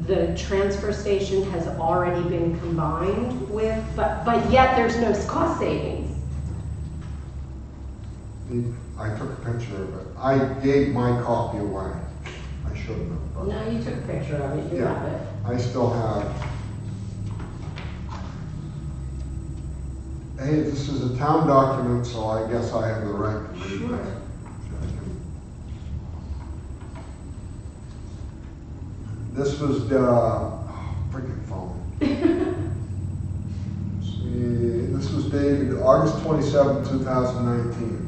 the transfer station has already been combined with, but yet there's no cost savings? I took a picture of it. I gave my copy away. I shouldn't have. but- No, you took a picture of it, you Yeah. have it. I still have. Hey, this is a town document, so I guess I have the right to read Sure. that. This was the, freaking phone. See, this was dated August 27, 2019.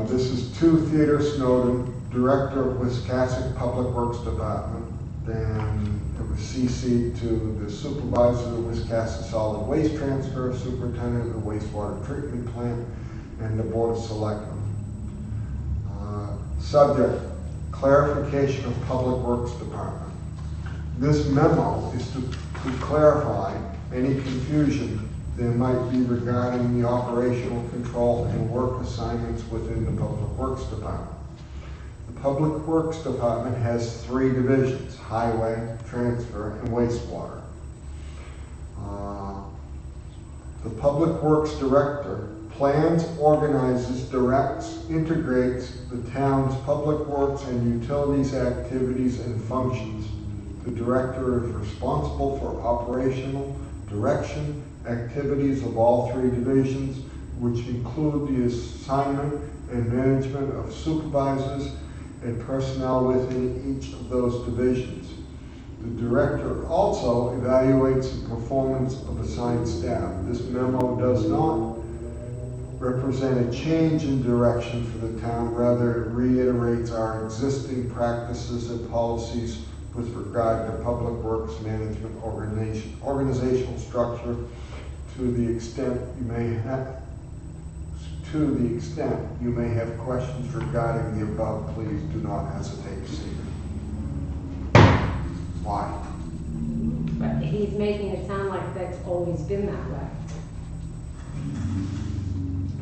This is to Theodore Snowden, Director of Wiscasset Public Works Department. Then it was CC'd to the Supervisor of Wiscasset Solid Waste Transfer, Superintendent of the Wastewater Treatment Plant, and the Board of Selectmen. Subject, clarification of Public Works Department. This memo is to clarify any confusion there might be regarding the operational control and work assignments within the Public Works Department. The Public Works Department has 3 divisions: highway, transfer, and wastewater. The Public Works Director plans, organizes, directs, integrates the town's public works and utilities activities and functions. The Director is responsible for operational direction activities of all 3 divisions, which include the assignment and management of supervisors and personnel within each of those divisions. The Director also evaluates the performance of assigned staff. This memo does not represent a change in direction for the town, rather it reiterates our existing practices and policies with regard to public works management organizational structure. To the extent you may have questions regarding the above, please do not hesitate to see me. Why? But he's making it sound like that's always been that way.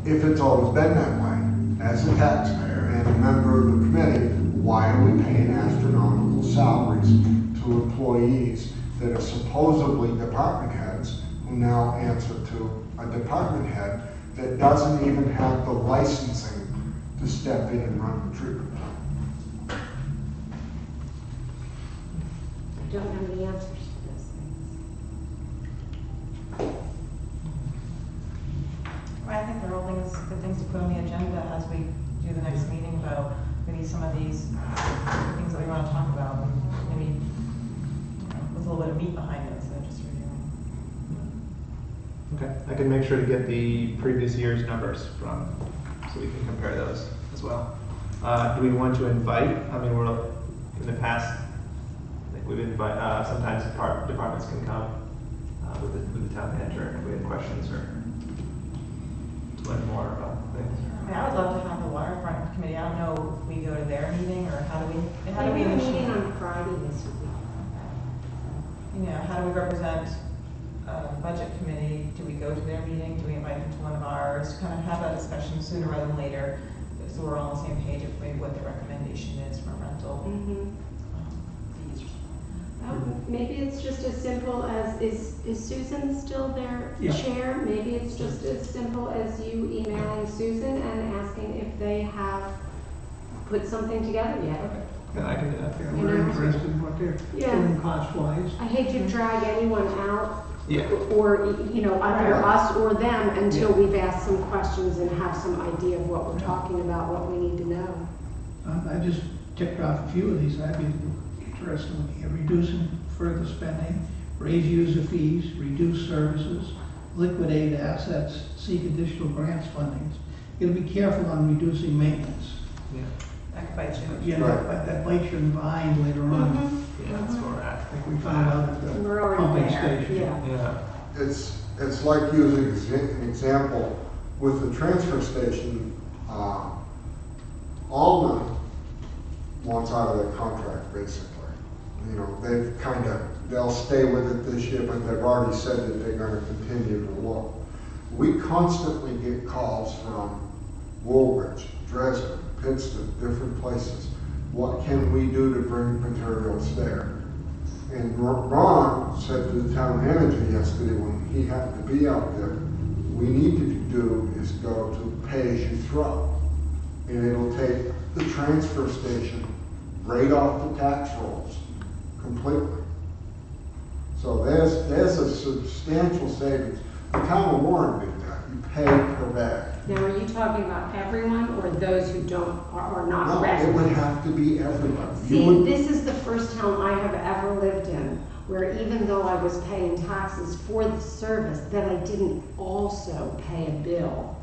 If it's always been that way, as a taxpayer and a member of the committee, why are we paying astronomical salaries to employees that are supposedly department heads who now answer to a department head that doesn't even have the licensing to step in and run the treatment plant? I don't know the answers to those things. I think they're all things, good things to put on the agenda as we do the next meeting about maybe some of these things that we want to talk about, and maybe with a little bit of meat behind it instead of just reviewing. Okay, I can make sure to get the previous year's numbers from, so we can compare those as well. Do we want to invite, I mean, we're, in the past, I think we've invited, sometimes departments can come with the town manager if we have questions or to learn more about things. I mean, I would love to have the waterfront committee. I don't know if we go to their meeting or how do we We have a initiate? meeting on Friday this week. You know, how do we represent budget committee? Do we go to their meeting? Do we invite them to one of ours? Kind of have that discussion sooner rather than later, so we're all on the same page of maybe what the recommendation is for rental fees. Maybe it's just as simple as, is Susan still their Yeah. chair? Maybe it's just as simple as you emailing Susan and asking if they have put something together yet. Okay, yeah, I can do that. Yeah, we're interested in what they're Yeah. doing cost-wise. I hate to drag anyone out Yeah. or, you know, either us or them until Yeah. we've asked some questions and have some idea of what we're talking about, what we need to know. I just ticked off a few of these. I'd be interested in reducing further spending, raise user fees, reduce services, liquidate assets, seek additional grants fundings. You gotta be careful on reducing maintenance. Yeah, That could bite you. You know, Right. that bites you in the behind later on, yeah, that's where we're at. like we found out at the We're already pumping there, station. yeah. Yeah, It's like using an example with the transfer station. Alma wants out of their contract basically. You know, they'll stay with it this year, but they've already said that they're gonna continue to look. We constantly get calls from Woolwich, Dresden, Pittston, different places. What can we do to bring materials there? And Ron said to the town manager yesterday when he happened to be out there, we need to do is go to pay as you throw. And it'll take the transfer station right off the tax rolls completely. So there's a substantial savings. The town of Warren did that. You pay per bag. Now, are you talking about everyone or those who are not No, it residents? would have to be everybody. You See, would- this is the first town I have ever lived in where even though I was paying taxes for the service, that I didn't also pay a bill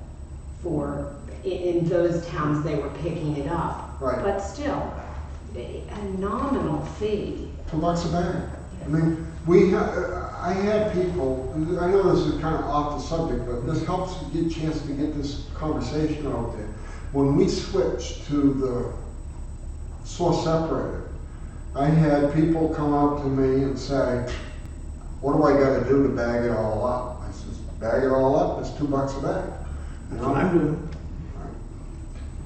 for, in those towns they were picking it up. Right. But still, a nominal fee. $2 a bag. I mean, I had people, I know this is kind of off the subject, but this helps get a chance to get this conversation out there. When we switched to the source separated, I had people come up to me and say, what do I gotta do to bag it all up? I says, bag it all up, it's $2 a bag. You That's know? what I'm doing.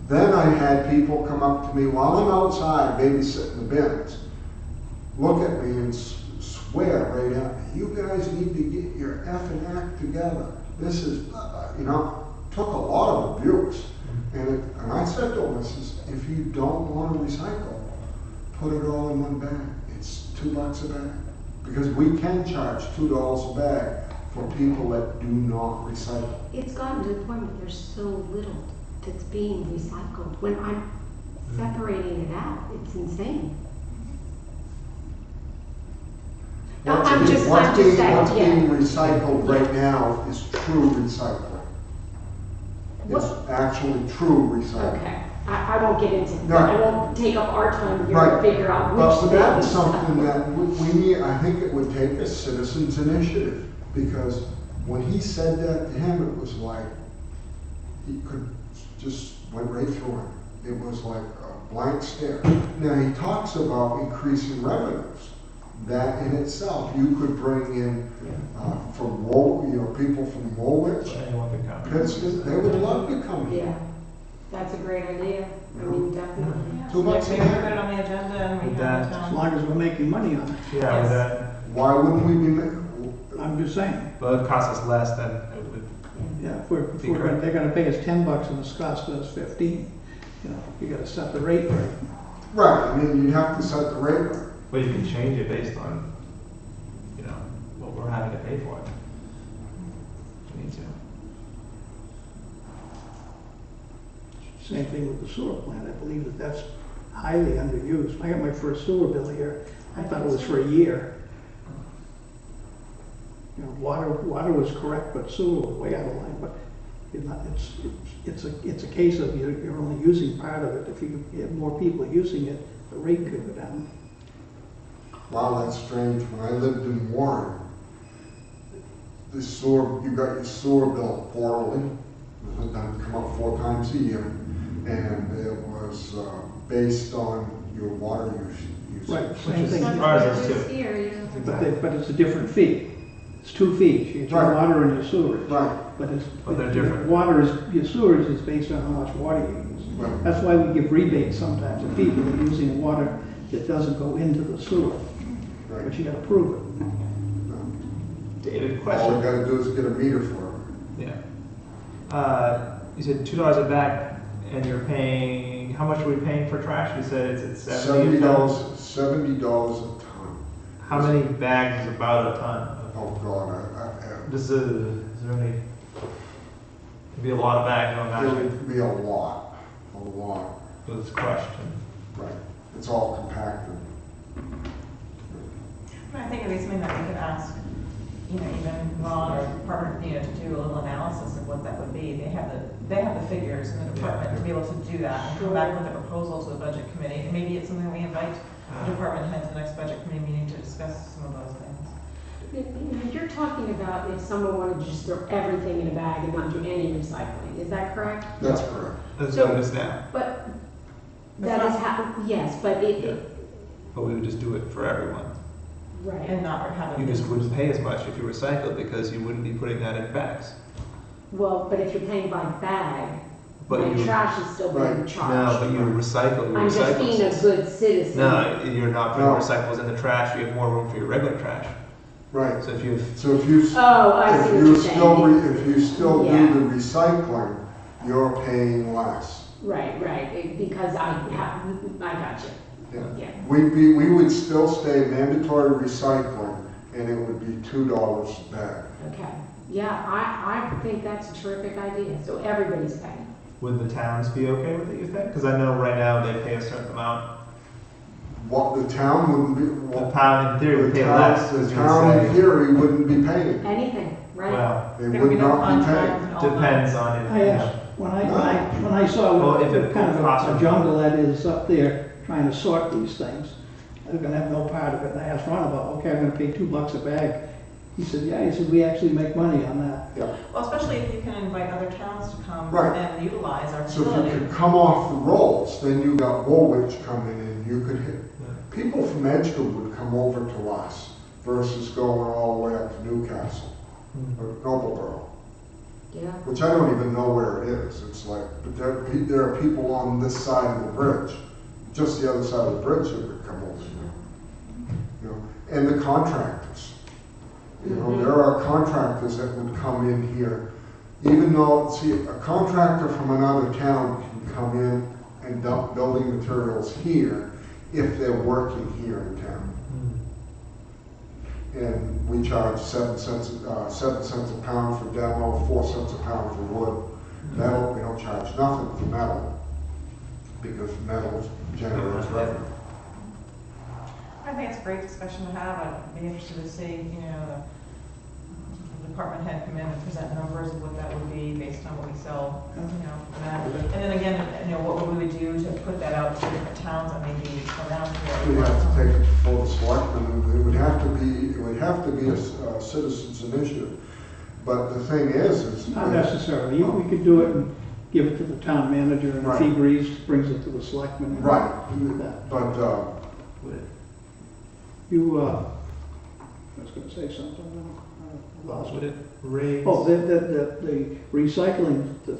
Then I had people come up to me while I'm outside babysitting the bins, look at me and swear right at me, you guys need to get your effing act together. This is, took a lot of abuse. And I said to them, I says, if you don't want to recycle, put it all in one bag. It's $2 a bag. Because we can charge $2 a bag for people that do not recycle. It's gotten to the point where there's so little that's being recycled. When I'm separating it out, it's insane. I'm just What's saying, being yeah. recycled right now is true recycling. It's actually true recycling. Okay, I won't get into, No. I won't take up our time here to Right. figure out But which that's things. something that we need, I think it would take a citizens initiative, because when he said that to him, it was like, he could, just went right through him. It was like a blank stare. Now, he talks about increasing revenues. That in itself, you could bring in, from people from Woolwich, Anyone can come. Pittston, they would love to come here. Yeah, that's a great idea. I mean, definitely. Yeah, $2 a maybe we bag. put it on the agenda and we With have that, it As long as we're making money on it. Yeah, with Yes. that, Why wouldn't we be, I'm just saying, well, it costs us less than it would. yeah, they're gonna pay us $10 and it's cost us 15. You gotta set the rate right. right, I mean, you'd have to set the rate right. Well, you can change it based on, what we're having to pay for it. If you need to. Same thing with the sewer plant. I believe that's highly underused. I got my first sewer bill here. I thought it was for a year. Water was correct, but sewer was way out of line. But it's a case of you're only using part of it. If you have more people using it, the rate could go down. Wow, that's strange. When I lived in Warren, you got your sewer bill quarterly. It was done, come up 4 times a year. And it was based on your water use. Right, same is- thing. That's Ours what is it is too. here, yeah. But it's a different fee. It's 2 fees. You get your Right. water and your sewage. Right, But they're different. Your sewage is based on how much water you use. right. That's why we give rebates sometimes to people that are using water that doesn't go into the sewer. But Right. you gotta prove it. David, All we question. gotta do is get a meter for it. Yeah. You said $2 a bag, and you're paying, how much are we paying for trash? You said it's at 70 a ton. $70 a ton. How many bags is about a ton? Oh, God, Is there any, could be a lot of bags on it that, would be a lot. because it's crushed. Right. It's all compacted. I think it'd be something that we could ask, even Ron or department, to do a little analysis of what that would be. They have the figures in the department to be able to do that and come back with a proposal to the budget committee. And maybe it's something we invite the department head to the next budget committee meeting to discuss some of those things. You're talking about if someone wanted to just throw everything in a bag and not do any recycling, is that correct? That's correct. That's So- what it is now. But It's that not- is how, yes, but but we would just do it for everyone. Right. And not have it. You just wouldn't pay as much if you recycled because you wouldn't be putting that in bags. Well, but if you're paying by bag, But my you, trash is still being Right. no, charged. but you recycle your I'm just being a recyclables. good citizen. No, you're not putting No. recyclables in the trash, you have more room for your regular trash. Right, So if you have, so if you, Oh, I see if what you you're still, saying. if you still Yeah. do the recycling, you're paying less. Right, because I got you. Yeah. Yeah. We would still stay mandatory recycling, and it would be $2 a bag. Okay. Yeah, I think that's a terrific idea. So everybody's paying. would the towns be okay with it, you think? Because I know right now they pay a certain amount. What the town wouldn't be, The well, town in theory would pay less. the as you town in say. theory wouldn't be paying. Anything, right? Well, They There would be no not be contract paying. and all that. depends on it. I asked, when I saw Well, what if it kind of costs a them- jungle that is up there trying to sort these things, they're gonna have no part of it. And I asked Ron about, okay, I'm gonna pay $2 a bag. He said, yeah, he said, we actually make money on that. Yeah. Well, especially if you can invite other towns to come Right. and utilize our So if you facility. could come off the rolls, then you got Woolwich coming in, you could hit, people from Edgewood would come over to us versus going all the way up to Newcastle or Noblesboro, Yeah. which I don't even know where it is. It's like, but there are people on this side of the bridge, just the other side of the bridge that would come over here. You know, and the contractors. You know, Mhm. there are contractors that would come in here, even though, see, a contractor from another town can come in and dump building materials here if they're working here in town. And we charge 7 cents a pound for demo, 4 cents a pound for wood. Metal, we don't charge nothing for metal, because metal generates revenue. I think it's a great discussion to have. I'd be interested to see, the department head come in and present numbers of what that would be based on what we sell, for that. And then again, what we would do to put that out to different towns that may be around We'd here. have to take it before the selectmen, and it would have to be a citizens initiative. But the thing is. Not necessarily. We could do it and give it to the town manager, and if he Right. agrees, brings it to the selectmen. Right, Do that. but, Would it- You, I was gonna say something, I lost Would it. it raise? Oh, the recycling, the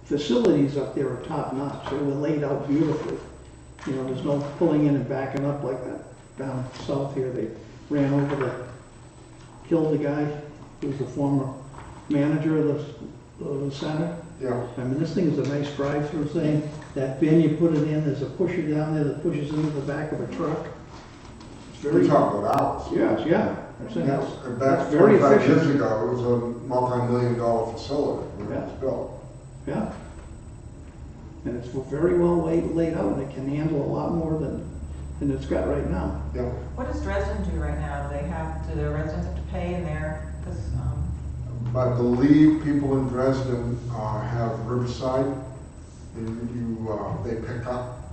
facilities up there are top notch. They were laid out beautifully. There's no pulling in and backing up like that down south here. They ran over killed the guy who was the former manager of the center. yeah, I mean, this thing is a nice drive-through thing. That bin you put it in, there's a pusher down there that pushes into the back of a truck. It's we're very, talking about ours. yes, yeah. I'm saying Yeah, that's back very 25 years efficient. ago, it was a multi-million-dollar facility when it was built. Yeah. And it's very well laid out, and it can handle a lot more than it's got right now. Yeah, What does Dresden do right now? Do their residents have to pay in there? Because, I believe people in Dresden have Riverside, and they pick up.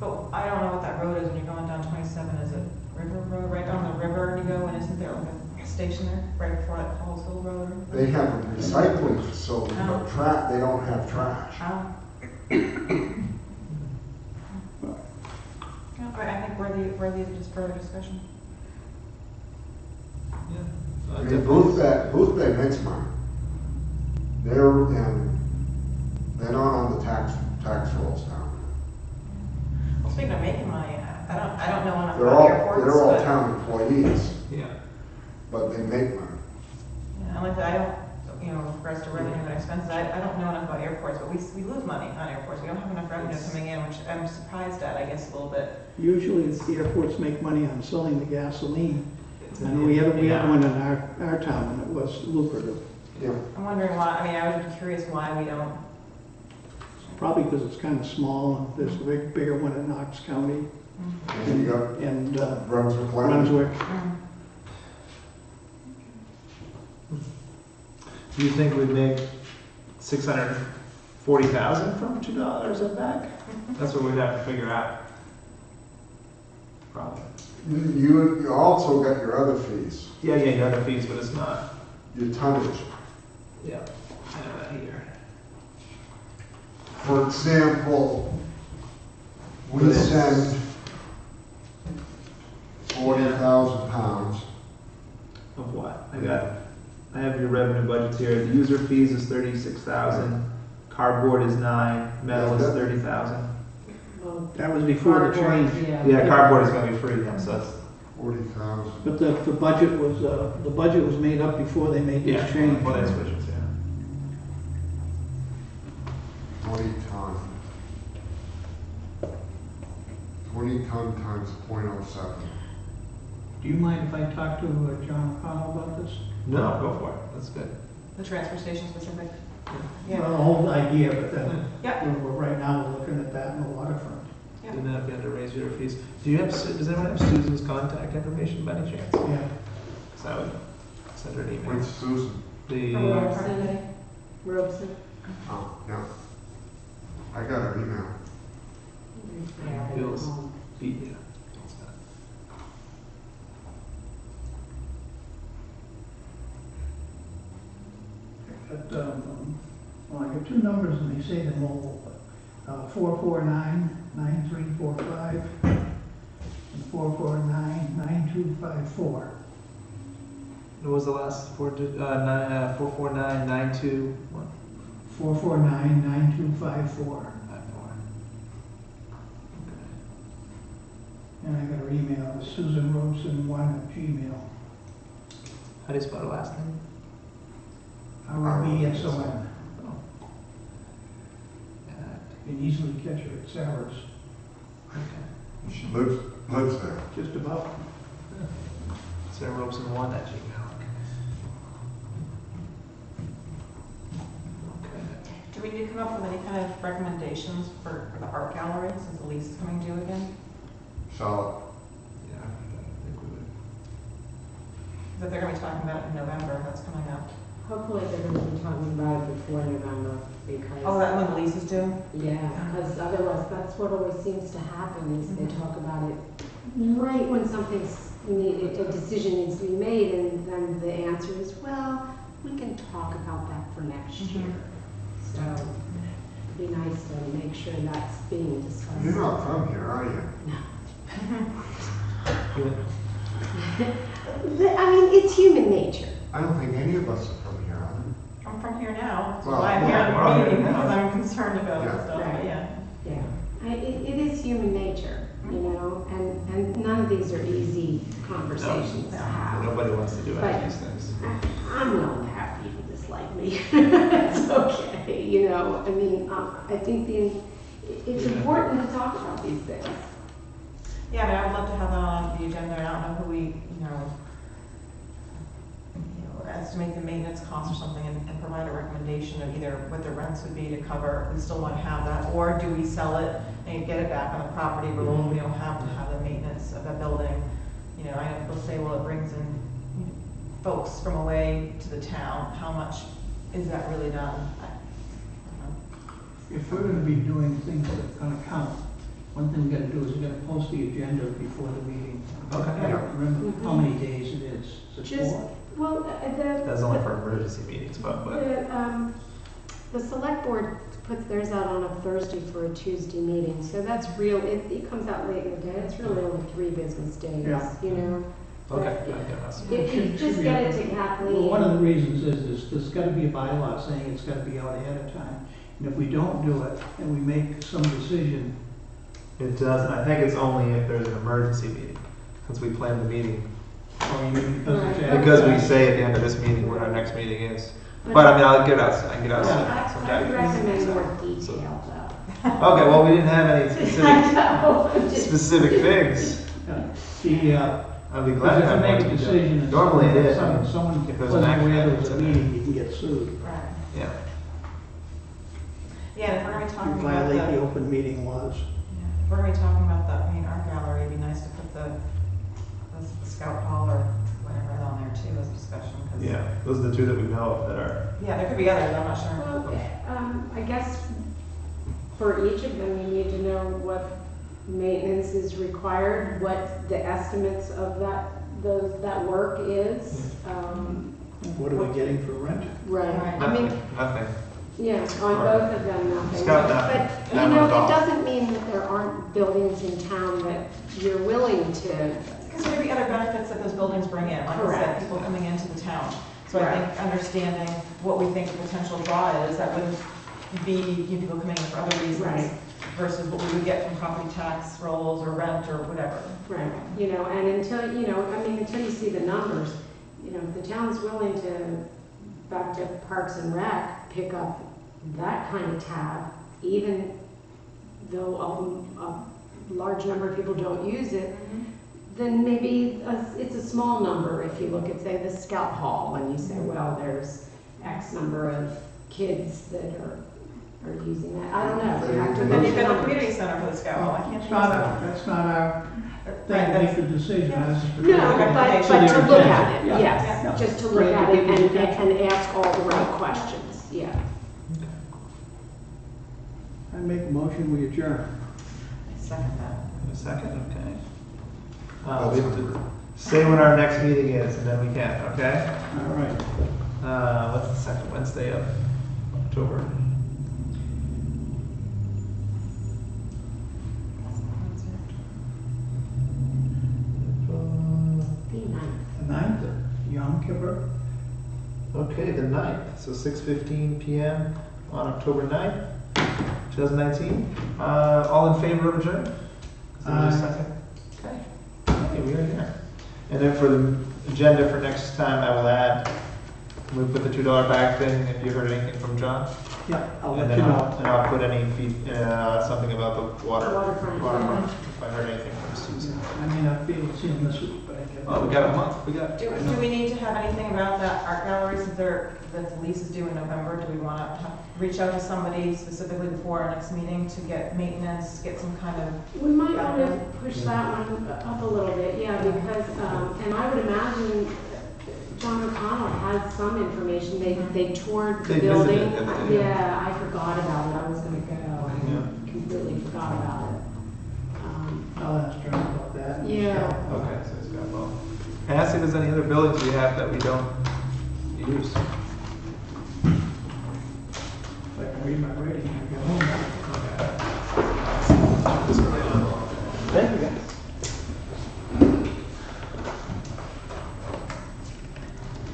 but I don't know what that road is when you're going down 27. Is it River Road, right down the river and you go, and isn't there like a station there right before that Falls Hill Road? They have a recycling facility, but they don't have trash. Yeah, I think worthy of just further discussion. Yeah. I mean, Booth Bay makes money. They're not on the tax rolls now. Well, speaking of making money, I don't know enough They're about all, airports, they're all but, town employees, Yeah. but they make money. yeah, like I don't, with regards to revenue and expenses, I don't know enough about airports, but we lose money on airports. We don't have enough revenue coming in, which I'm surprised at, I guess, a little bit. Usually, the airports make money on selling the gasoline. And we had one in our town, and it was lucrative. Yeah, I'm wondering why, I would be curious why we don't. Probably because it's kind of small, and there's a bigger one in Knox County and you got and Brunswick Land. Brunswick. Do you think we'd make 640,000 from $2 a bag? That's what we'd have to figure out. Probably. You also got your other fees, Yeah, you other fees, but it's not. your tonnage. Yeah. I have that here. For example, we But it's- send your revenue budgets here. The user fees is 36,000, cardboard is 9, metal is 30,000. Well, That was before the cardboard, change. Yeah, cardboard is gonna be free, yeah, so that's, 40,000. But the budget was made up before they made yeah, this change. before they switch it, yeah. 20 ton. 20 ton times .07. Do you mind if I talk to John O'Connell about this? No, go for it, that's good. The transfer station specific? Well, Yeah. the whole idea, but then, Yeah. right now, we're looking at that in the waterfront. Yeah. Didn't have to raise your fees. Do you have, does anyone have Susan's contact information by any chance? Yeah. Because I would send her an email. Which Susan? The, Robeson. Oh, yeah. I got her email. Bill's. yeah. But, well, I got two numbers and they say they're mobile, but, 449-9345 and 449-9254. What was the last 44992 what? 449-9254. 54. And I got her email, Susan Robeson1@gmail. How do you spell her last name? ROBSON. Oh. You can easily catch her at Sarah's, Okay. She lives there. just about. Sarah Robeson1@gmail. Okay. Do we need to come up with any kind of recommendations for the art gallery since the lease is coming due again? Solid. Yeah, I think we would. Because if they're going to be talking about it in November, that's coming up. Hopefully they're going to be talking about it before November because. Oh, that when the lease is due? Yeah, because otherwise, that's what always seems to happen, is they talk about it right when something's, a decision needs to be made, and then the answer is, well, we can talk about that for next year. So it'd be nice to make sure that's being discussed. You're not from here, are you? I mean, it's human nature. I don't think any of us are from here, are we? I'm from here now, that's Well, why I'm yeah, here we're all at the here meeting, now. because I'm concerned about Yeah. this stuff, but Right. yeah. Yeah, it is human nature, you know, and none of these are easy conversations to have. Nobody wants to do any But- of these things. I'm known to have people dislike me. It's okay, you know, I mean, I think it's important to talk about these things. Yeah, I mean, I would love to have that on the agenda. I don't know who we, estimate the maintenance cost or something and provide a recommendation of either what the rents would be to cover, if we still want to have that, or do we sell it and get it back on the property where we don't have to have the maintenance of that building? I know people say, well, it brings in folks from away to the town. How much is that really done? I don't know. If we're gonna be doing things that are gonna count, one thing we gotta do is we gotta post the agenda before the meeting. Okay. I don't remember how many days it is. Is it Just, 4? well, That's only for emergency meetings, but the select board puts theirs out on a Thursday for a Tuesday meeting, so that's real, it comes out late in the day, it's really only 3 business days, Yeah. you know? okay. But Yeah, that's- If you just get it to Kathleen. Well, one of the reasons is there's gotta be a bylaw saying it's gotta be out ahead of time. And if we don't do it and we make some decision, It doesn't. I think it's only if there's an emergency meeting, since we planned the meeting. or you mean because it's Right. Because we advertised. say at the end of this meeting what our next meeting is. But I mean, I'll get out, I can get out some I documents. recommend more detail though. Okay, well, we didn't have any I specific, know, I'm just- specific things. I'd be glad to Because if have you more make a detail. decision and Normally it is. someone If there's wasn't an action aware there item, was a it's in meeting, you can get sued. Right. Yeah. Yeah, and if we're going to be You talking about violate the the, open meeting laws. if we're going to be talking about the main art gallery, it'd be nice to put the scout hall or whatever on there too as a discussion. 'Cause- Yeah, those are the two that we know of that are, Yeah, there could be others, I'm not sure. Well, I guess for each of them, you need to know what maintenance is required, what the estimates of that work is. What are we getting for rent? Right, I mean, nothing. yeah, on both of them, nothing. Scout that. But, you That know, one's off. it doesn't mean that there aren't buildings in town that you're willing to. Because there could be other benefits that those buildings bring in, like I said, Correct. people coming into the town. So So I think understanding what we think the potential draw is, that wouldn't be people coming in for other reasons Right. versus what we would get from property tax rolls or rent or whatever. Right, you know, and until, you know, I mean, until you see the numbers, you know, if the town's willing to, back to Parks and Rec, pick up that kind of tab, even though a large number of people don't use it, then maybe it's a small number if you look at, say, the Scout Hall, and you say, well, there's X number of kids that are using that. I don't know. You have to Then look you've at got the numbers. community center for the scout hall, I can't It's think not of that's not our that. thing to make the decision. That's just- No, but to look at it, Yeah. yes, Yeah. just to Bring look it to at it people's attention. and ask all the right questions, yeah. I make a motion, we adjourn. Second that. A second, okay. We have to say when our next meeting is, and then we can, okay? All right. What's the second Wednesday of October? The ninth. The 9th, Yom Kippur. Okay, the 9th, so 6:15 PM on October 9th, 2019. All in favor of adjournment? Is there a Aye. second? Okay, okay, we are here. And then for the agenda for next time, I will add, we put the $2 bag thing, if you heard anything from John. Yeah, I'll And let then you know. And I'll put any something about the Waterfront. waterfront, if I heard anything from Susan. I may not be able to see him this week, but I can. Oh, we got a month, we got. Do we need to have anything about that art gallery since that the lease is due in November? Do we want to reach out to somebody specifically before our next meeting to get maintenance, get some kind of? We might want to push that one up a little bit, yeah, because, and I would imagine John O'Connell has some information. They toured the They building. visited it, yeah. Yeah, I forgot about it. I was gonna go. I Yeah. completely forgot about it. I'll ask John about that. Yeah. Okay, so it's got both. And ask if there's any other buildings we have that we don't use. If I can read my rating, I go home. Thank you, guys.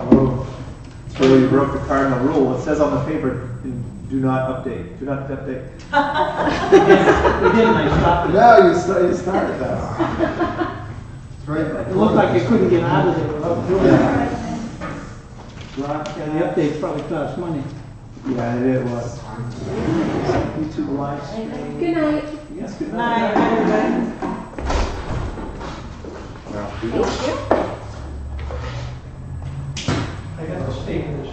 Oh, so you broke the cardinal rule. It says on the paper, do not update, do not update. We didn't, I stopped it. No, you started that. It's right It looked like you couldn't get out of there without doing it. Broadcast. And the updates probably cost money. Yeah, it was. YouTube live. Good night. Yes, good Night, night. everybody. Thank you. I got the staples.